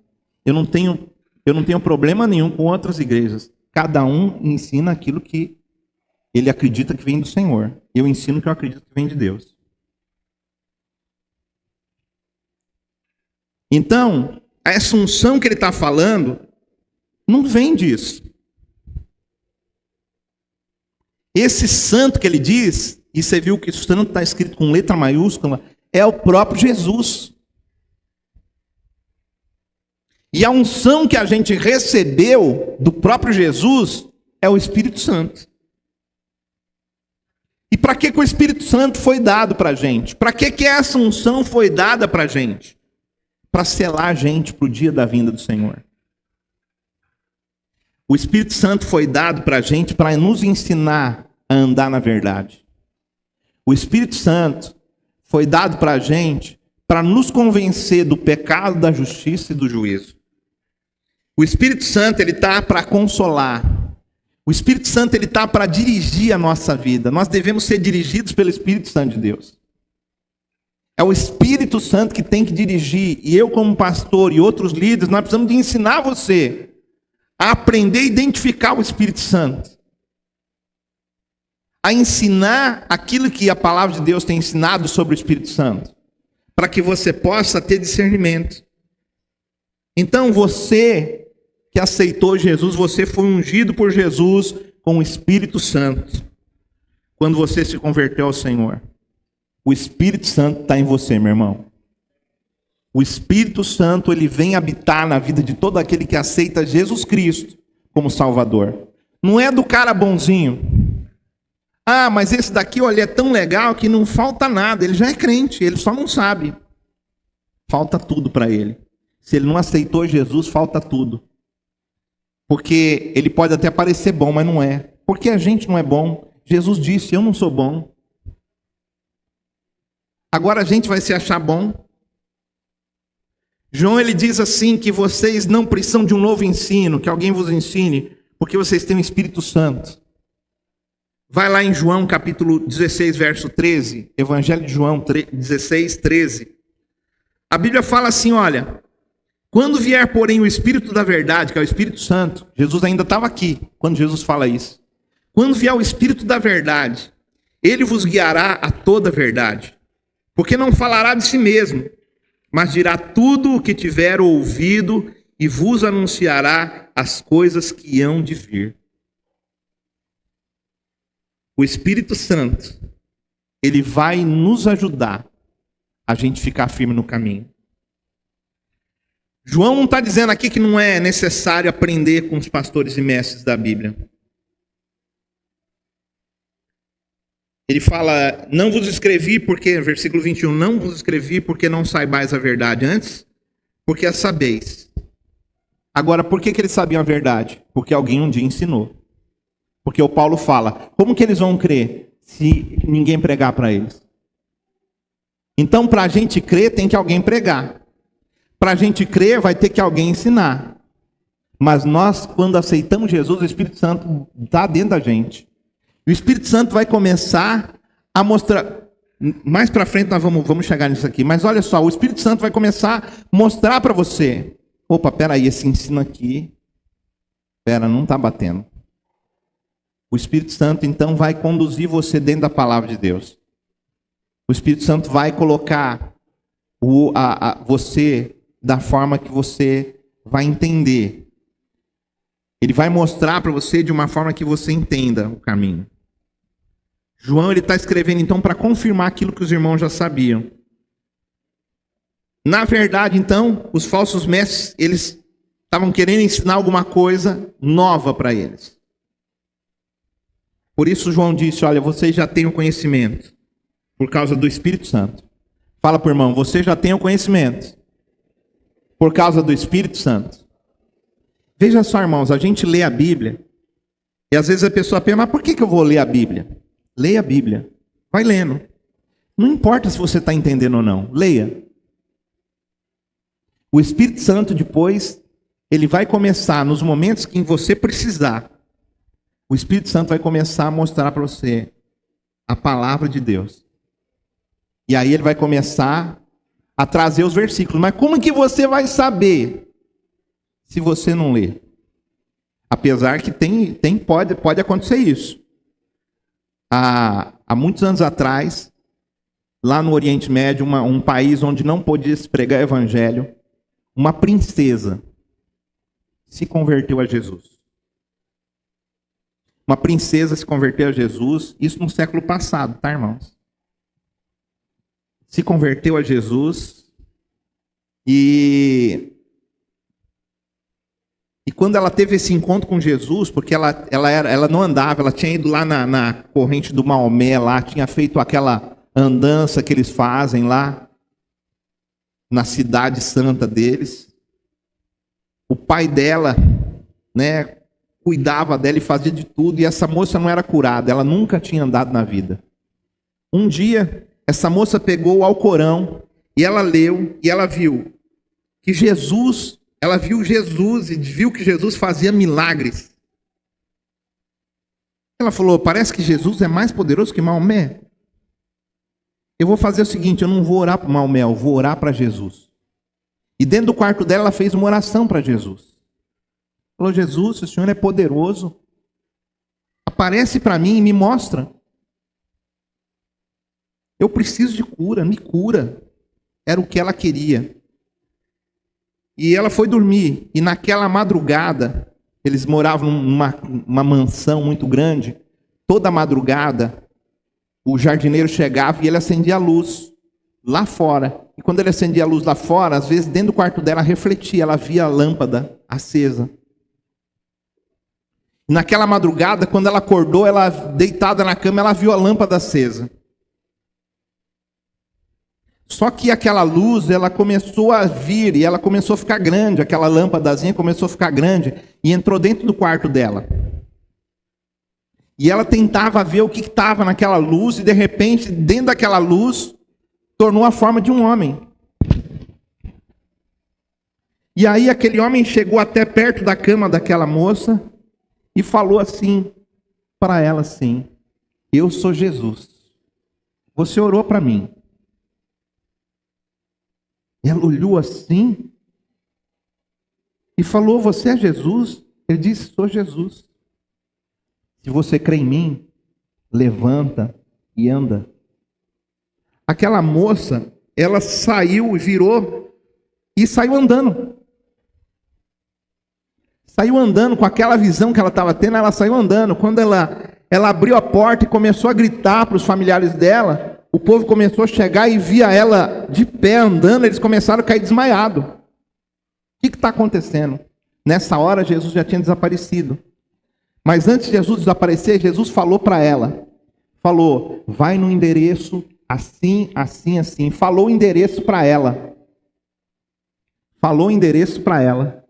Eu não tenho problema nenhum com outras igrejas. Cada um ensina aquilo que ele acredita que vem do Senhor. Eu ensino o que eu acredito que vem de Deus. Então, essa unção que ele está falando não vem disso. Esse santo que ele diz, e você viu que o santo está escrito com letra maiúscula, é o próprio Jesus. E a unção que a gente recebeu do próprio Jesus é o Espírito Santo. E para que o Espírito Santo foi dado para a gente? Para que essa unção foi dada para a gente? Para selar a gente para o dia da vinda do Senhor. O Espírito Santo foi dado para a gente para nos ensinar a andar na verdade. O Espírito Santo foi dado para a gente para nos convencer do pecado, da justiça e do juízo. O Espírito Santo, ele está para consolar. O Espírito Santo, ele está para dirigir a nossa vida. Nós devemos ser dirigidos pelo Espírito Santo de Deus. É o Espírito Santo que tem que dirigir. E eu, como pastor e outros líderes, nós precisamos de ensinar você a aprender a identificar o Espírito Santo. A ensinar aquilo que a palavra de Deus tem ensinado sobre o Espírito Santo. Para que você possa ter discernimento. Então você que aceitou Jesus, você foi ungido por Jesus com o Espírito Santo. Quando você se converteu ao Senhor. O Espírito Santo está em você, meu irmão. O Espírito Santo, ele vem habitar na vida de todo aquele que aceita Jesus Cristo como Salvador. Não é do cara bonzinho. Ah, mas esse daqui, olha, é tão legal que não falta nada. Ele já é crente, ele só não sabe. Falta tudo para ele. Se ele não aceitou Jesus, falta tudo. Porque ele pode até parecer bom, mas não é. Porque a gente não é bom. Jesus disse, eu não sou bom. Agora a gente vai se achar bom. João ele diz assim que vocês não precisam de um novo ensino, que alguém vos ensine, porque vocês têm o Espírito Santo. Vai lá em João capítulo 16, verso 13, Evangelho de João 16, 13. A Bíblia fala assim, olha, quando vier, porém, o Espírito da verdade, que é o Espírito Santo, Jesus ainda estava aqui, quando Jesus fala isso. Quando vier o Espírito da verdade, ele vos guiará a toda a verdade, porque não falará de si mesmo, mas dirá tudo o que tiver ouvido e vos anunciará as coisas que hão de vir. O Espírito Santo, ele vai nos ajudar a gente ficar firme no caminho. João não está dizendo aqui que não é necessário aprender com os pastores e mestres da Bíblia. Ele fala, não vos escrevi porque, versículo 21, não vos escrevi porque não saibais a verdade antes, porque a sabeis. Agora, por que eles sabiam a verdade? Porque alguém um dia ensinou. Porque o Paulo fala, como que eles vão crer se ninguém pregar para eles? Então, para a gente crer, tem que alguém pregar. Para a gente crer, vai ter que alguém ensinar. Mas nós, quando aceitamos Jesus, o Espírito Santo está dentro da gente. O Espírito Santo vai começar a mostrar... Mais para frente nós vamos chegar nisso aqui. Mas olha só, o Espírito Santo vai começar a mostrar para você. Opa, peraí, esse ensino aqui... não está batendo. O Espírito Santo, então, vai conduzir você dentro da palavra de Deus. O Espírito Santo vai colocar você da forma que você vai entender. Ele vai mostrar para você de uma forma que você entenda o caminho. João ele está escrevendo então para confirmar aquilo que os irmãos já sabiam. Na verdade, então, os falsos mestres, eles estavam querendo ensinar alguma coisa nova para eles. Por isso João disse, olha, vocês já têm o conhecimento, por causa do Espírito Santo. Fala para o irmão, você já tem o conhecimento, por causa do Espírito Santo. Veja só, irmãos, a gente lê a Bíblia, e às vezes a pessoa pensa, mas por que eu vou ler a Bíblia? Leia a Bíblia, vai lendo. Não importa se você está entendendo ou não, leia. O Espírito Santo depois, ele vai começar, nos momentos que você precisar, o Espírito Santo vai começar a mostrar para você a palavra de Deus. E aí ele vai começar a trazer os versículos. Mas como que você vai saber se você não ler? Apesar que pode acontecer isso. Há muitos anos atrás, lá no Oriente Médio, um país onde não podia se pregar evangelho, uma princesa se converteu a Jesus. Uma princesa se converteu a Jesus, isso no século passado, tá, irmãos? Se converteu a Jesus e quando ela teve esse encontro com Jesus, porque ela não andava, ela tinha ido lá na corrente do Maomé, lá, tinha feito aquela andança que eles fazem lá, na cidade santa deles. O pai dela, né, cuidava dela e fazia de tudo, e essa moça não era curada, ela nunca tinha andado na vida. Um dia, essa moça pegou o Alcorão, e ela leu, e ela viu que ela viu Jesus, e viu que Jesus fazia milagres. Ela falou, parece que Jesus é mais poderoso que Maomé. Eu vou fazer o seguinte, eu não vou orar para Maomé, eu vou orar para Jesus. E dentro do quarto dela, ela fez uma oração para Jesus. Falou, Jesus, o Senhor é poderoso. Aparece para mim e me mostra. Eu preciso de cura, me cura. Era o que ela queria. E ela foi dormir. E naquela madrugada, eles moravam numa mansão muito grande. Toda madrugada, o jardineiro chegava e ele acendia a luz lá fora. E quando ele acendia a luz lá fora, às vezes dentro do quarto dela refletia, ela via a lâmpada acesa. Naquela madrugada, quando ela acordou, ela deitada na cama, ela viu a lâmpada acesa. Só que aquela luz, ela começou a vir e ela começou a ficar grande, aquela lâmpadazinha começou a ficar grande e entrou dentro do quarto dela. E ela tentava ver o que estava naquela luz e de repente, dentro daquela luz, tornou a forma de um homem. E aí aquele homem chegou até perto da cama daquela moça e falou assim para ela assim: eu sou Jesus. Você orou para mim. Ela olhou assim e falou: você é Jesus? Ele disse: sou Jesus. Se você crê em mim, levanta e anda. Aquela moça, ela saiu, virou e saiu andando. Saiu andando com aquela visão que ela estava tendo, ela saiu andando. Quando ela abriu a porta e começou a gritar para os familiares dela, o povo começou a chegar e via ela de pé andando, eles começaram a cair desmaiados. O que está acontecendo? Nessa hora, Jesus já tinha desaparecido. Mas antes de Jesus desaparecer, Jesus falou para ela. Falou: vai no endereço assim, assim, assim. Falou o endereço para ela. Falou o endereço para ela.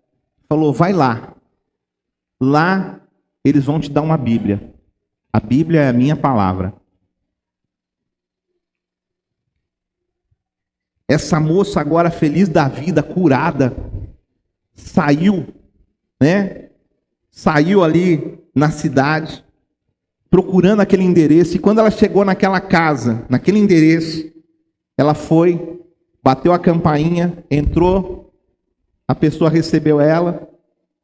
Falou: vai lá. Lá eles vão te dar uma Bíblia. A Bíblia é a minha palavra. Essa moça agora feliz da vida, curada, saiu, né? Saiu ali na cidade, procurando aquele endereço. E quando ela chegou naquela casa, naquele endereço, ela foi, bateu a campainha, entrou, a pessoa recebeu ela.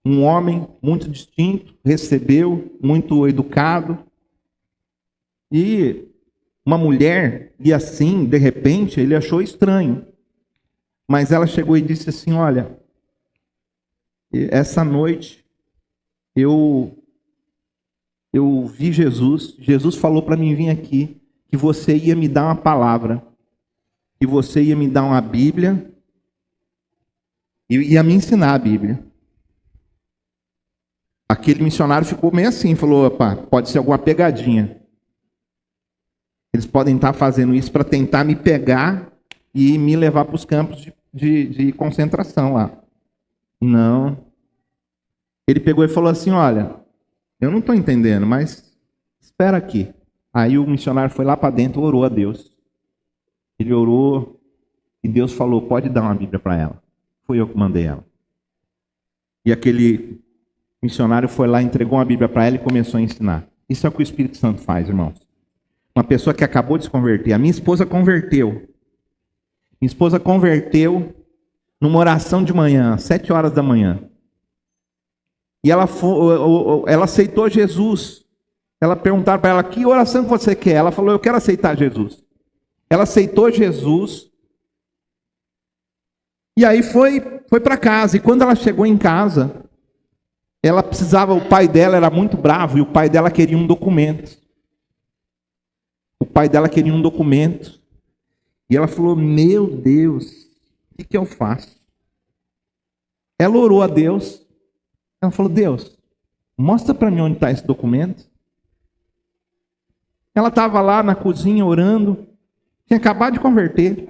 Um homem muito distinto, recebeu, muito educado. E uma mulher, e assim, de repente, ele achou estranho. Mas ela chegou e disse assim: olha, essa noite eu vi Jesus. Jesus falou para mim vir aqui, que você ia me dar uma palavra, que você ia me dar uma Bíblia e ia me ensinar a Bíblia. Aquele missionário ficou meio assim, falou: opa, pode ser alguma pegadinha. Eles podem estar fazendo isso para tentar me pegar e me levar para os campos de concentração lá. Não. Ele pegou e falou assim: olha, eu não estou entendendo, mas espera aqui. Aí o missionário foi lá para dentro e orou a Deus. Ele orou e Deus falou: pode dar uma Bíblia para ela. Fui eu que mandei ela. E aquele missionário foi lá, entregou uma Bíblia para ela e começou a ensinar. Isso é o que o Espírito Santo faz, irmãos. Uma pessoa que acabou de se converter. A minha esposa converteu. Minha esposa converteu numa oração de manhã, 7 horas da manhã. E ela aceitou Jesus. Ela perguntaram para ela: que oração que você quer? Ela falou: eu quero aceitar Jesus. Ela aceitou Jesus. E aí foi para casa. E quando ela chegou em casa, ela precisava, o pai dela era muito bravo e o pai dela queria um documento. O pai dela queria um documento. E ela falou: meu Deus, o que eu faço? Ela orou a Deus. Ela falou: Deus, mostra para mim onde está esse documento. Ela estava lá na cozinha orando. Tinha acabado de converter.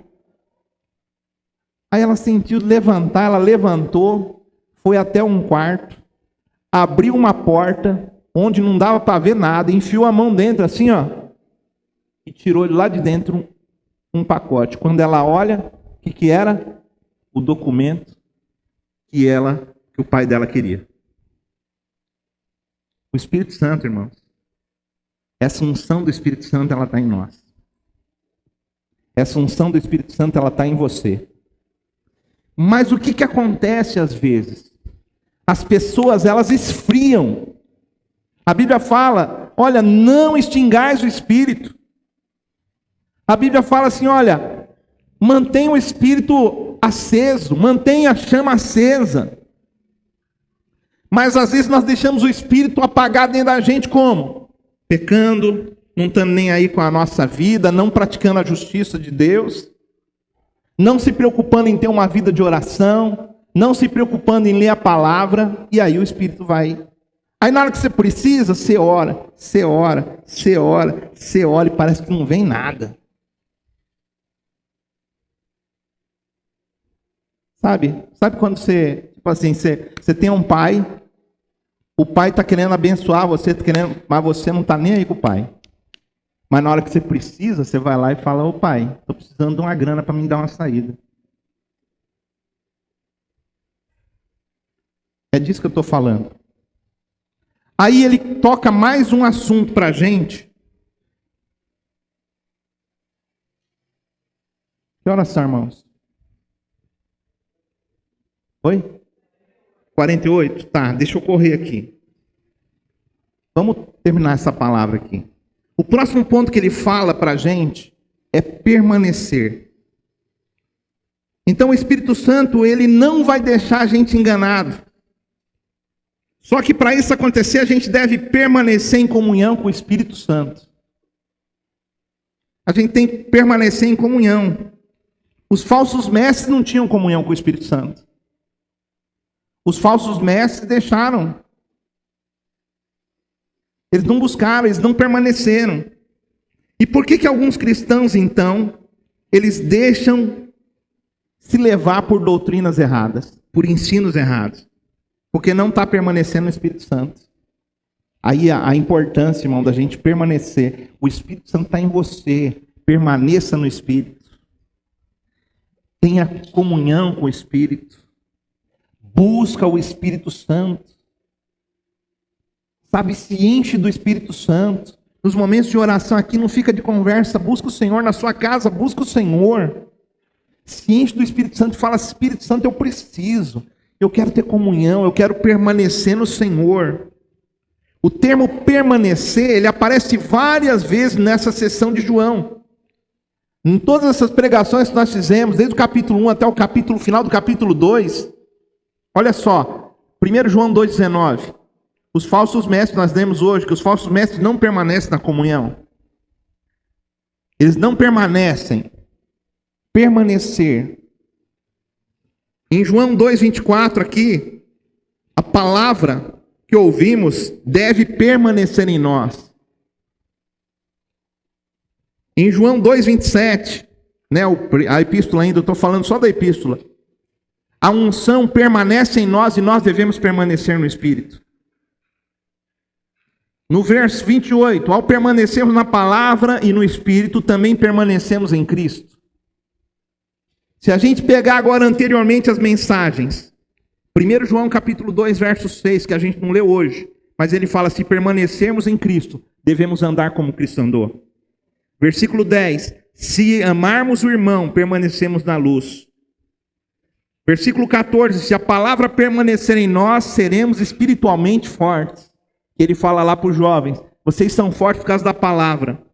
Aí ela sentiu levantar, ela levantou, foi até um quarto, abriu uma porta onde não dava para ver nada, enfiou a mão dentro assim, ó, e tirou lá de dentro um pacote. Quando ela olha, o que era? O documento que o pai dela queria. O Espírito Santo, irmãos, essa unção do Espírito Santo, ela está em nós. Essa unção do Espírito Santo, ela está em você. Mas o que acontece às vezes? As pessoas, elas esfriam. A Bíblia fala: olha, não extingais o Espírito. A Bíblia fala assim: olha, mantenha o Espírito aceso, mantenha a chama acesa. Mas às vezes nós deixamos o Espírito apagar dentro da gente como? Pecando, não estando nem aí com a nossa vida, não praticando a justiça de Deus, não se preocupando em ter uma vida de oração, não se preocupando em ler a palavra, e aí o Espírito vai. Aí na hora que você precisa, você ora, você ora, você ora, você ora, e parece que não vem nada. Sabe quando você, tipo assim, você tem um pai, o pai está querendo abençoar você, mas você não está nem aí com o pai. Mas na hora que você precisa, você vai lá e fala: ô pai, estou precisando de uma grana para me dar uma saída. É disso que eu estou falando. Aí ele toca mais um assunto para a gente. Que horas são, irmãos? Oi? 48? Tá, deixa eu correr aqui. Vamos terminar essa palavra aqui. O próximo ponto que ele fala para a gente é permanecer. Então o Espírito Santo, ele não vai deixar a gente enganado. Só que para isso acontecer, a gente deve permanecer em comunhão com o Espírito Santo. A gente tem que permanecer em comunhão. Os falsos mestres não tinham comunhão com o Espírito Santo. Os falsos mestres deixaram. Eles não buscaram, eles não permaneceram. E por que alguns cristãos, então, eles deixam se levar por doutrinas erradas, por ensinos errados? Porque não está permanecendo no Espírito Santo. Aí a importância, irmão, da gente permanecer. O Espírito Santo está em você. Permaneça no Espírito. Tenha comunhão com o Espírito. Busca o Espírito Santo. Sabe, se enche do Espírito Santo. Nos momentos de oração aqui, não fica de conversa. Busca o Senhor na sua casa. Busca o Senhor. Se enche do Espírito Santo e fala: Espírito Santo, eu preciso. Eu quero ter comunhão, eu quero permanecer no Senhor. O termo permanecer, ele aparece várias vezes nessa sessão de João. Em todas essas pregações que nós fizemos, desde o capítulo 1 até o capítulo final do capítulo 2, olha só, 1 João 2,19. Os falsos mestres, nós lemos hoje, que os falsos mestres não permanecem na comunhão. Eles não permanecem. Permanecer. Em João 2,24 aqui, a palavra que ouvimos deve permanecer em nós. Em João 2,27, né, a epístola ainda, eu estou falando só da epístola. A unção permanece em nós e nós devemos permanecer no Espírito. No verso 28, ao permanecermos na palavra e no Espírito, também permanecemos em Cristo. Se a gente pegar agora anteriormente as mensagens, 1 João capítulo 2, verso 6, que a gente não leu hoje, mas ele fala: se permanecermos em Cristo, devemos andar como Cristo andou. Versículo 10, se amarmos o irmão, permanecemos na luz. Versículo 14, se a palavra permanecer em nós, seremos espiritualmente fortes. Ele fala lá para os jovens: vocês são fortes por causa da palavra.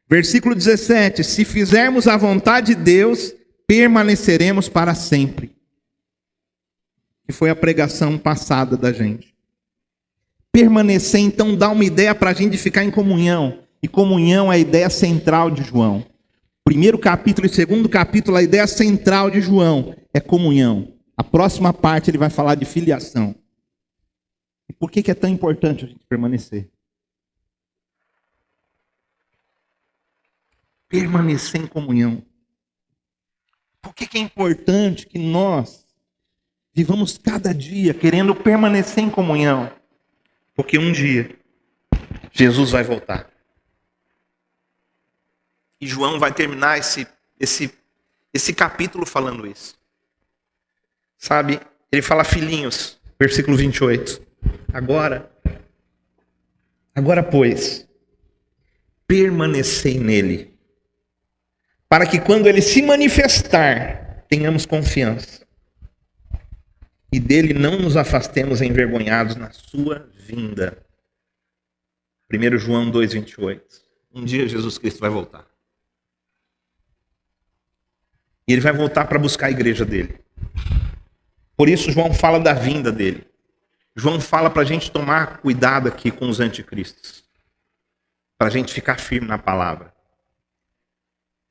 Versículo 17, se fizermos a vontade de Deus, permaneceremos para sempre. Que foi a pregação passada da gente. Permanecer, então, dá uma ideia para a gente ficar em comunhão. E comunhão é a ideia central de João. Primeiro capítulo e segundo capítulo, a ideia central de João é comunhão. A próxima parte ele vai falar de filiação. E por que é tão importante a gente permanecer? Permanecer em comunhão. Por que é importante que nós vivamos cada dia querendo permanecer em comunhão? Porque um dia Jesus vai voltar. E João vai terminar esse capítulo falando isso. Sabe, ele fala: filhinhos, versículo 28. Agora, pois, permanecei nele, para que quando ele se manifestar, tenhamos confiança. E dele não nos afastemos envergonhados na sua vinda. 1 João 2,28. Um dia Jesus Cristo vai voltar. E ele vai voltar para buscar a igreja dele. Por isso João fala da vinda dele. João fala para a gente tomar cuidado aqui com os anticristos. Para a gente ficar firme na palavra.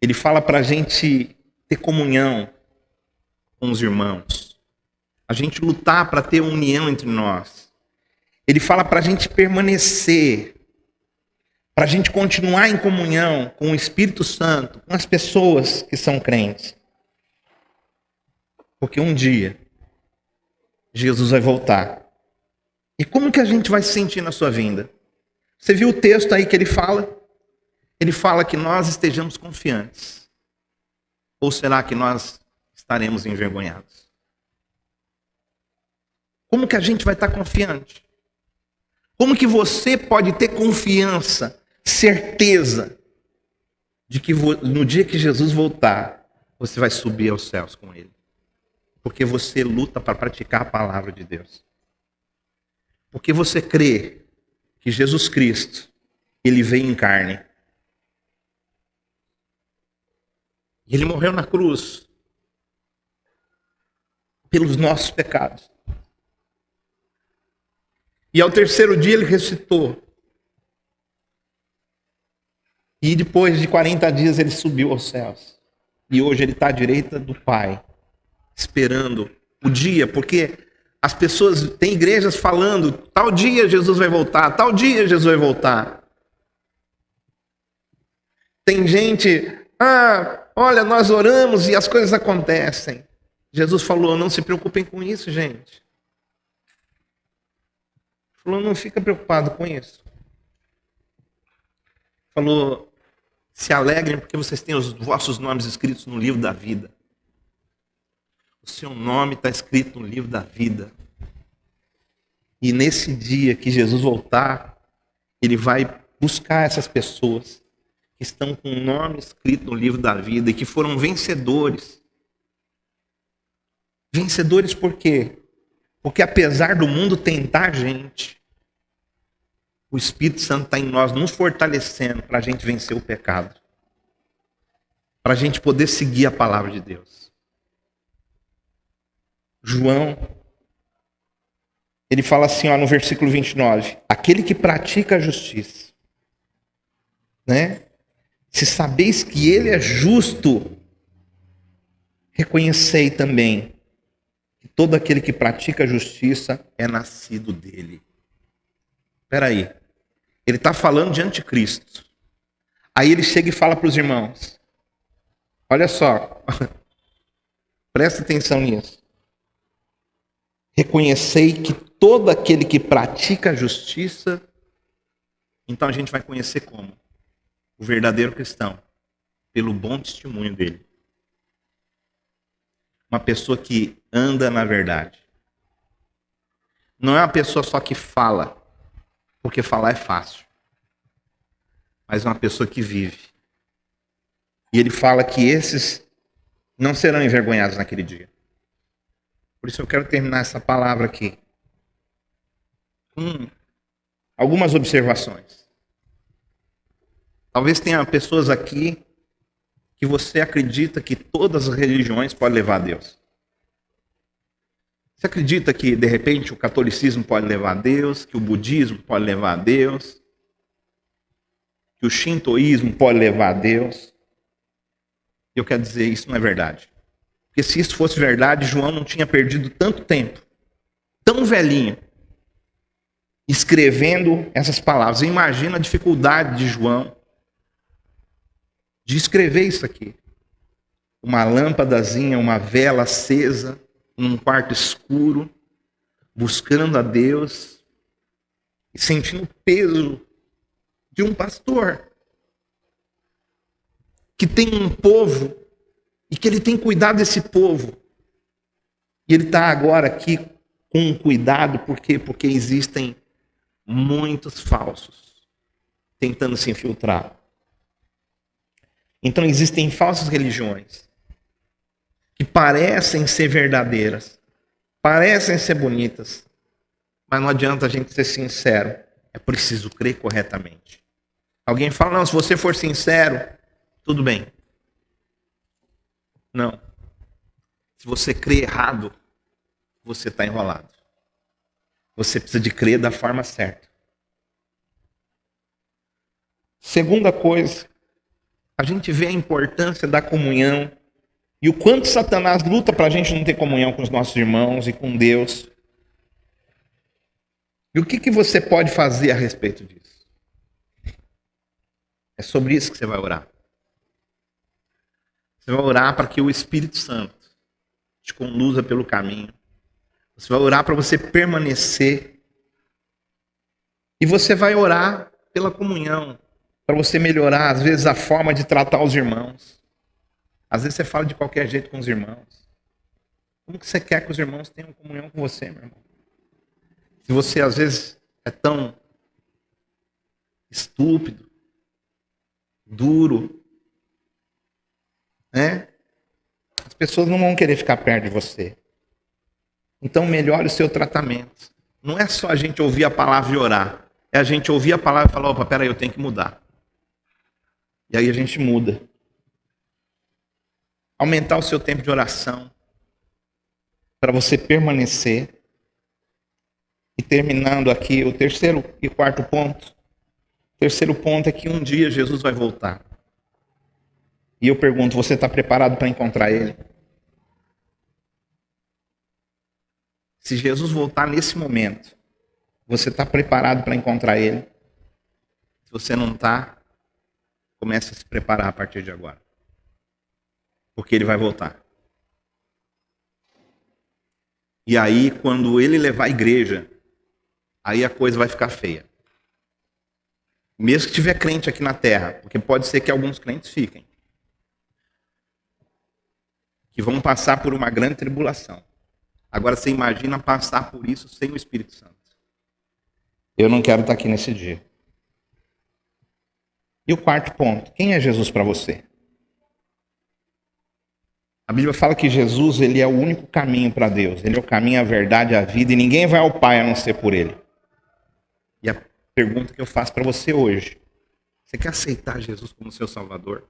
Ele fala para a gente ter comunhão com os irmãos. A gente lutar para ter união entre nós. Ele fala para a gente permanecer. Para a gente continuar em comunhão com o Espírito Santo, com as pessoas que são crentes. Porque um dia, Jesus vai voltar. E como que a gente vai se sentir na sua vinda? Você viu o texto aí que ele fala? Ele fala que nós estejamos confiantes. Ou será que nós estaremos envergonhados? Como que a gente vai estar confiante? Como que você pode ter confiança, certeza, de que no dia que Jesus voltar, você vai subir aos céus com ele? Porque você luta para praticar a palavra de Deus. Porque você crê que Jesus Cristo, ele veio em carne. E ele morreu na cruz pelos nossos pecados. E ao terceiro dia ele ressuscitou. E depois de 40 dias ele subiu aos céus. E hoje ele está à direita do Pai, esperando o dia, porque as pessoas, tem igrejas falando, tal dia Jesus vai voltar, tal dia Jesus vai voltar. Tem gente, olha, nós oramos e as coisas acontecem. Jesus falou, não se preocupem com isso, gente. Falou, não fica preocupado com isso. Falou, se alegrem porque vocês têm os vossos nomes escritos no livro da vida. O seu nome está escrito no livro da vida. E nesse dia que Jesus voltar, ele vai buscar essas pessoas que estão com o nome escrito no livro da vida e que foram vencedores. Vencedores por quê? Porque apesar do mundo tentar a gente, o Espírito Santo está em nós, nos fortalecendo para a gente vencer o pecado. Para a gente poder seguir a palavra de Deus. João, ele fala assim, no versículo 29, aquele que pratica a justiça, né? Se sabeis que ele é justo, reconhecei também que todo aquele que pratica a justiça é nascido dele. Espera aí, ele está falando de anticristo. Aí ele chega e fala para os irmãos, olha só, presta atenção nisso. Reconhecei que todo aquele que pratica a justiça, então a gente vai conhecer como? O verdadeiro cristão, pelo bom testemunho dele. Uma pessoa que anda na verdade. Não é uma pessoa só que fala, porque falar é fácil. Mas é uma pessoa que vive. E ele fala que esses não serão envergonhados naquele dia. Por isso eu quero terminar essa palavra aqui com algumas observações. Talvez tenha pessoas aqui que você acredita que todas as religiões podem levar a Deus. Você acredita que, de repente, o catolicismo pode levar a Deus, que o budismo pode levar a Deus, que o shintoísmo pode levar a Deus? Eu quero dizer, isso não é verdade. Porque se isso fosse verdade, João não tinha perdido tanto tempo, tão velhinho, escrevendo essas palavras. Imagina a dificuldade de João de escrever isso aqui. Uma lâmpadazinha, uma vela acesa, num quarto escuro, buscando a Deus e sentindo o peso de um pastor que tem um povo e que ele tem cuidado desse povo. E ele está agora aqui com cuidado, por quê? Porque existem muitos falsos tentando se infiltrar. Então existem falsas religiões que parecem ser verdadeiras, parecem ser bonitas, mas não adianta a gente ser sincero, é preciso crer corretamente. Alguém fala, não, se você for sincero, tudo bem. Não. Se você crê errado, você está enrolado. Você precisa de crer da forma certa. Segunda coisa, a gente vê a importância da comunhão e o quanto Satanás luta para a gente não ter comunhão com os nossos irmãos e com Deus. E o que você pode fazer a respeito disso? É sobre isso que você vai orar. Você vai orar para que o Espírito Santo te conduza pelo caminho. Você vai orar para você permanecer. E você vai orar pela comunhão, para você melhorar, às vezes, a forma de tratar os irmãos. Às vezes você fala de qualquer jeito com os irmãos. Como que você quer que os irmãos tenham comunhão com você, meu irmão? Se você às vezes é tão estúpido, duro, né? As pessoas não vão querer ficar perto de você. Então melhore o seu tratamento. Não é só a gente ouvir a palavra e orar. É a gente ouvir a palavra e falar, opa, peraí, eu tenho que mudar. E aí a gente muda. Aumentar o seu tempo de oração. Para você permanecer. E terminando aqui, o terceiro e quarto ponto. O terceiro ponto é que um dia Jesus vai voltar. E eu pergunto, você está preparado para encontrar Ele? Se Jesus voltar nesse momento, você está preparado para encontrar Ele? Se você não está, comece a se preparar a partir de agora. Porque Ele vai voltar. E aí, quando Ele levar a igreja, aí a coisa vai ficar feia. Mesmo que tiver crente aqui na terra, porque pode ser que alguns crentes fiquem. Que vão passar por uma grande tribulação. Agora você imagina passar por isso sem o Espírito Santo. Eu não quero estar aqui nesse dia. E o quarto ponto, quem é Jesus para você? A Bíblia fala que Jesus, ele é o único caminho para Deus. Ele é o caminho, a verdade, a vida, e ninguém vai ao Pai a não ser por Ele. E a pergunta que eu faço para você hoje, você quer aceitar Jesus como seu Salvador?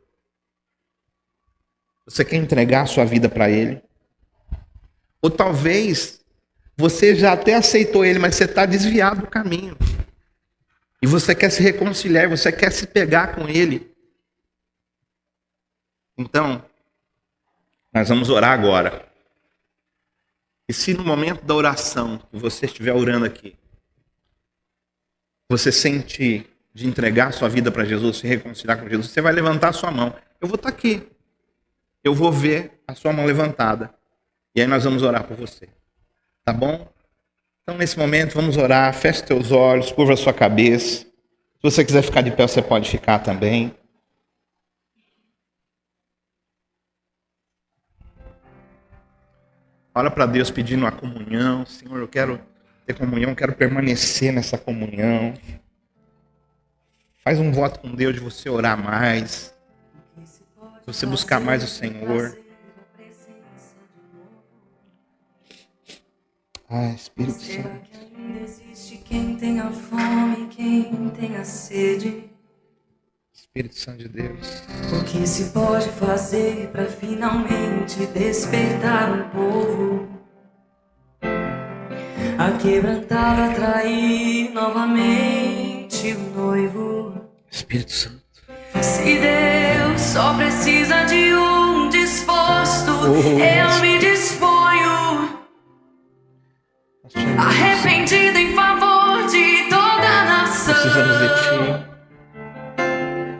Você quer entregar a sua vida para Ele? Ou talvez você já até aceitou Ele, mas você está desviado do caminho. E você quer se reconciliar, você quer se pegar com Ele. Então, nós vamos orar agora. E se no momento da oração, que você estiver orando aqui, você sentir de entregar a sua vida para Jesus, se reconciliar com Jesus, você vai levantar a sua mão. Eu vou estar aqui. Eu vou ver a sua mão levantada. E aí nós vamos orar por você. Tá bom? Então nesse momento vamos orar. Feche seus olhos, curva a sua cabeça. Se você quiser ficar de pé, você pode ficar também. Ora para Deus pedindo a comunhão. Senhor, eu quero ter comunhão, quero permanecer nessa comunhão. Faz um voto com Deus de você orar mais. De você buscar mais o Senhor. Ah, Espírito Santo. Será que ainda existe quem tenha fome, quem tenha sede? Espírito Santo de Deus. O que se pode fazer para finalmente despertar um povo? A quebrantar, atrair novamente o noivo. Espírito Santo. Se Deus só precisa de um disposto, eu me disponho. Arrependido em favor de toda a nação. Precisamos de Ti.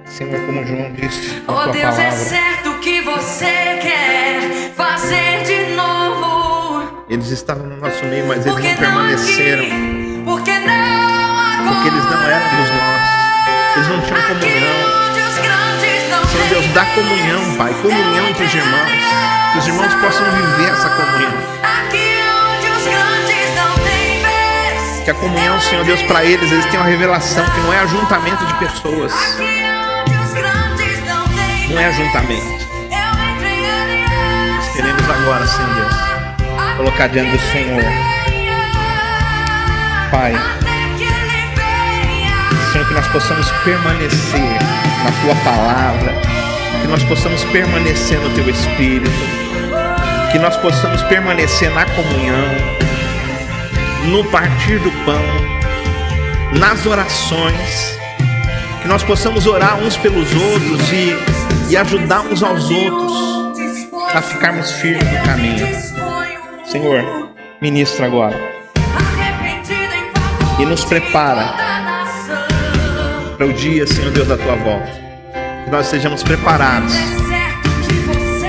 Senhor, como João disse na Oh Tua Deus, palavra. é certo que você quer fazer de novo. Eles estavam no nosso meio, mas eles Porque não permaneceram. aqui, porque não agora. Porque eles não eram dos nossos. Eles não tinham Aqui comunhão. onde os grandes não Senhor Deus, têm dá vez. comunhão, Pai. Comunhão entre os irmãos. Que os irmãos possam viver essa comunhão. Aqui onde os grandes não têm vez. Que a comunhão, Senhor Deus, para eles têm uma revelação que não é ajuntamento de pessoas. Aqui onde os grandes não têm Não é ajuntamento. Eu entro em aliança. Queremos agora, Senhor Deus, colocar diante do Senhor. Pai, Até que Ele venha. Senhor, que nós possamos permanecer na Tua palavra. Que nós possamos permanecer no Teu Espírito. Que nós possamos permanecer na comunhão, no partir do pão, nas orações. Que nós possamos orar uns pelos outros e ajudar uns aos outros a ficarmos firmes no caminho. Senhor, ministra agora e nos prepara para o dia, Senhor Deus, da Tua volta. Que nós sejamos preparados.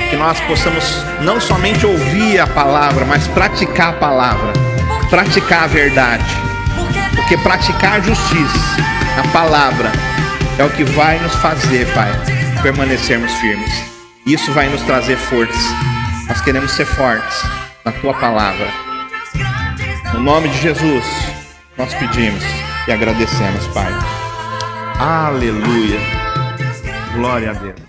Que nós possamos não somente ouvir a palavra, mas praticar a palavra. Praticar a verdade. Porque praticar a justiça, a palavra, é o que vai nos fazer, Pai, permanecermos firmes. Isso vai nos trazer forças. Nós queremos ser fortes na Tua palavra. No nome de Jesus. Nós pedimos e agradecemos, Pai. Aleluia. Glória a Deus.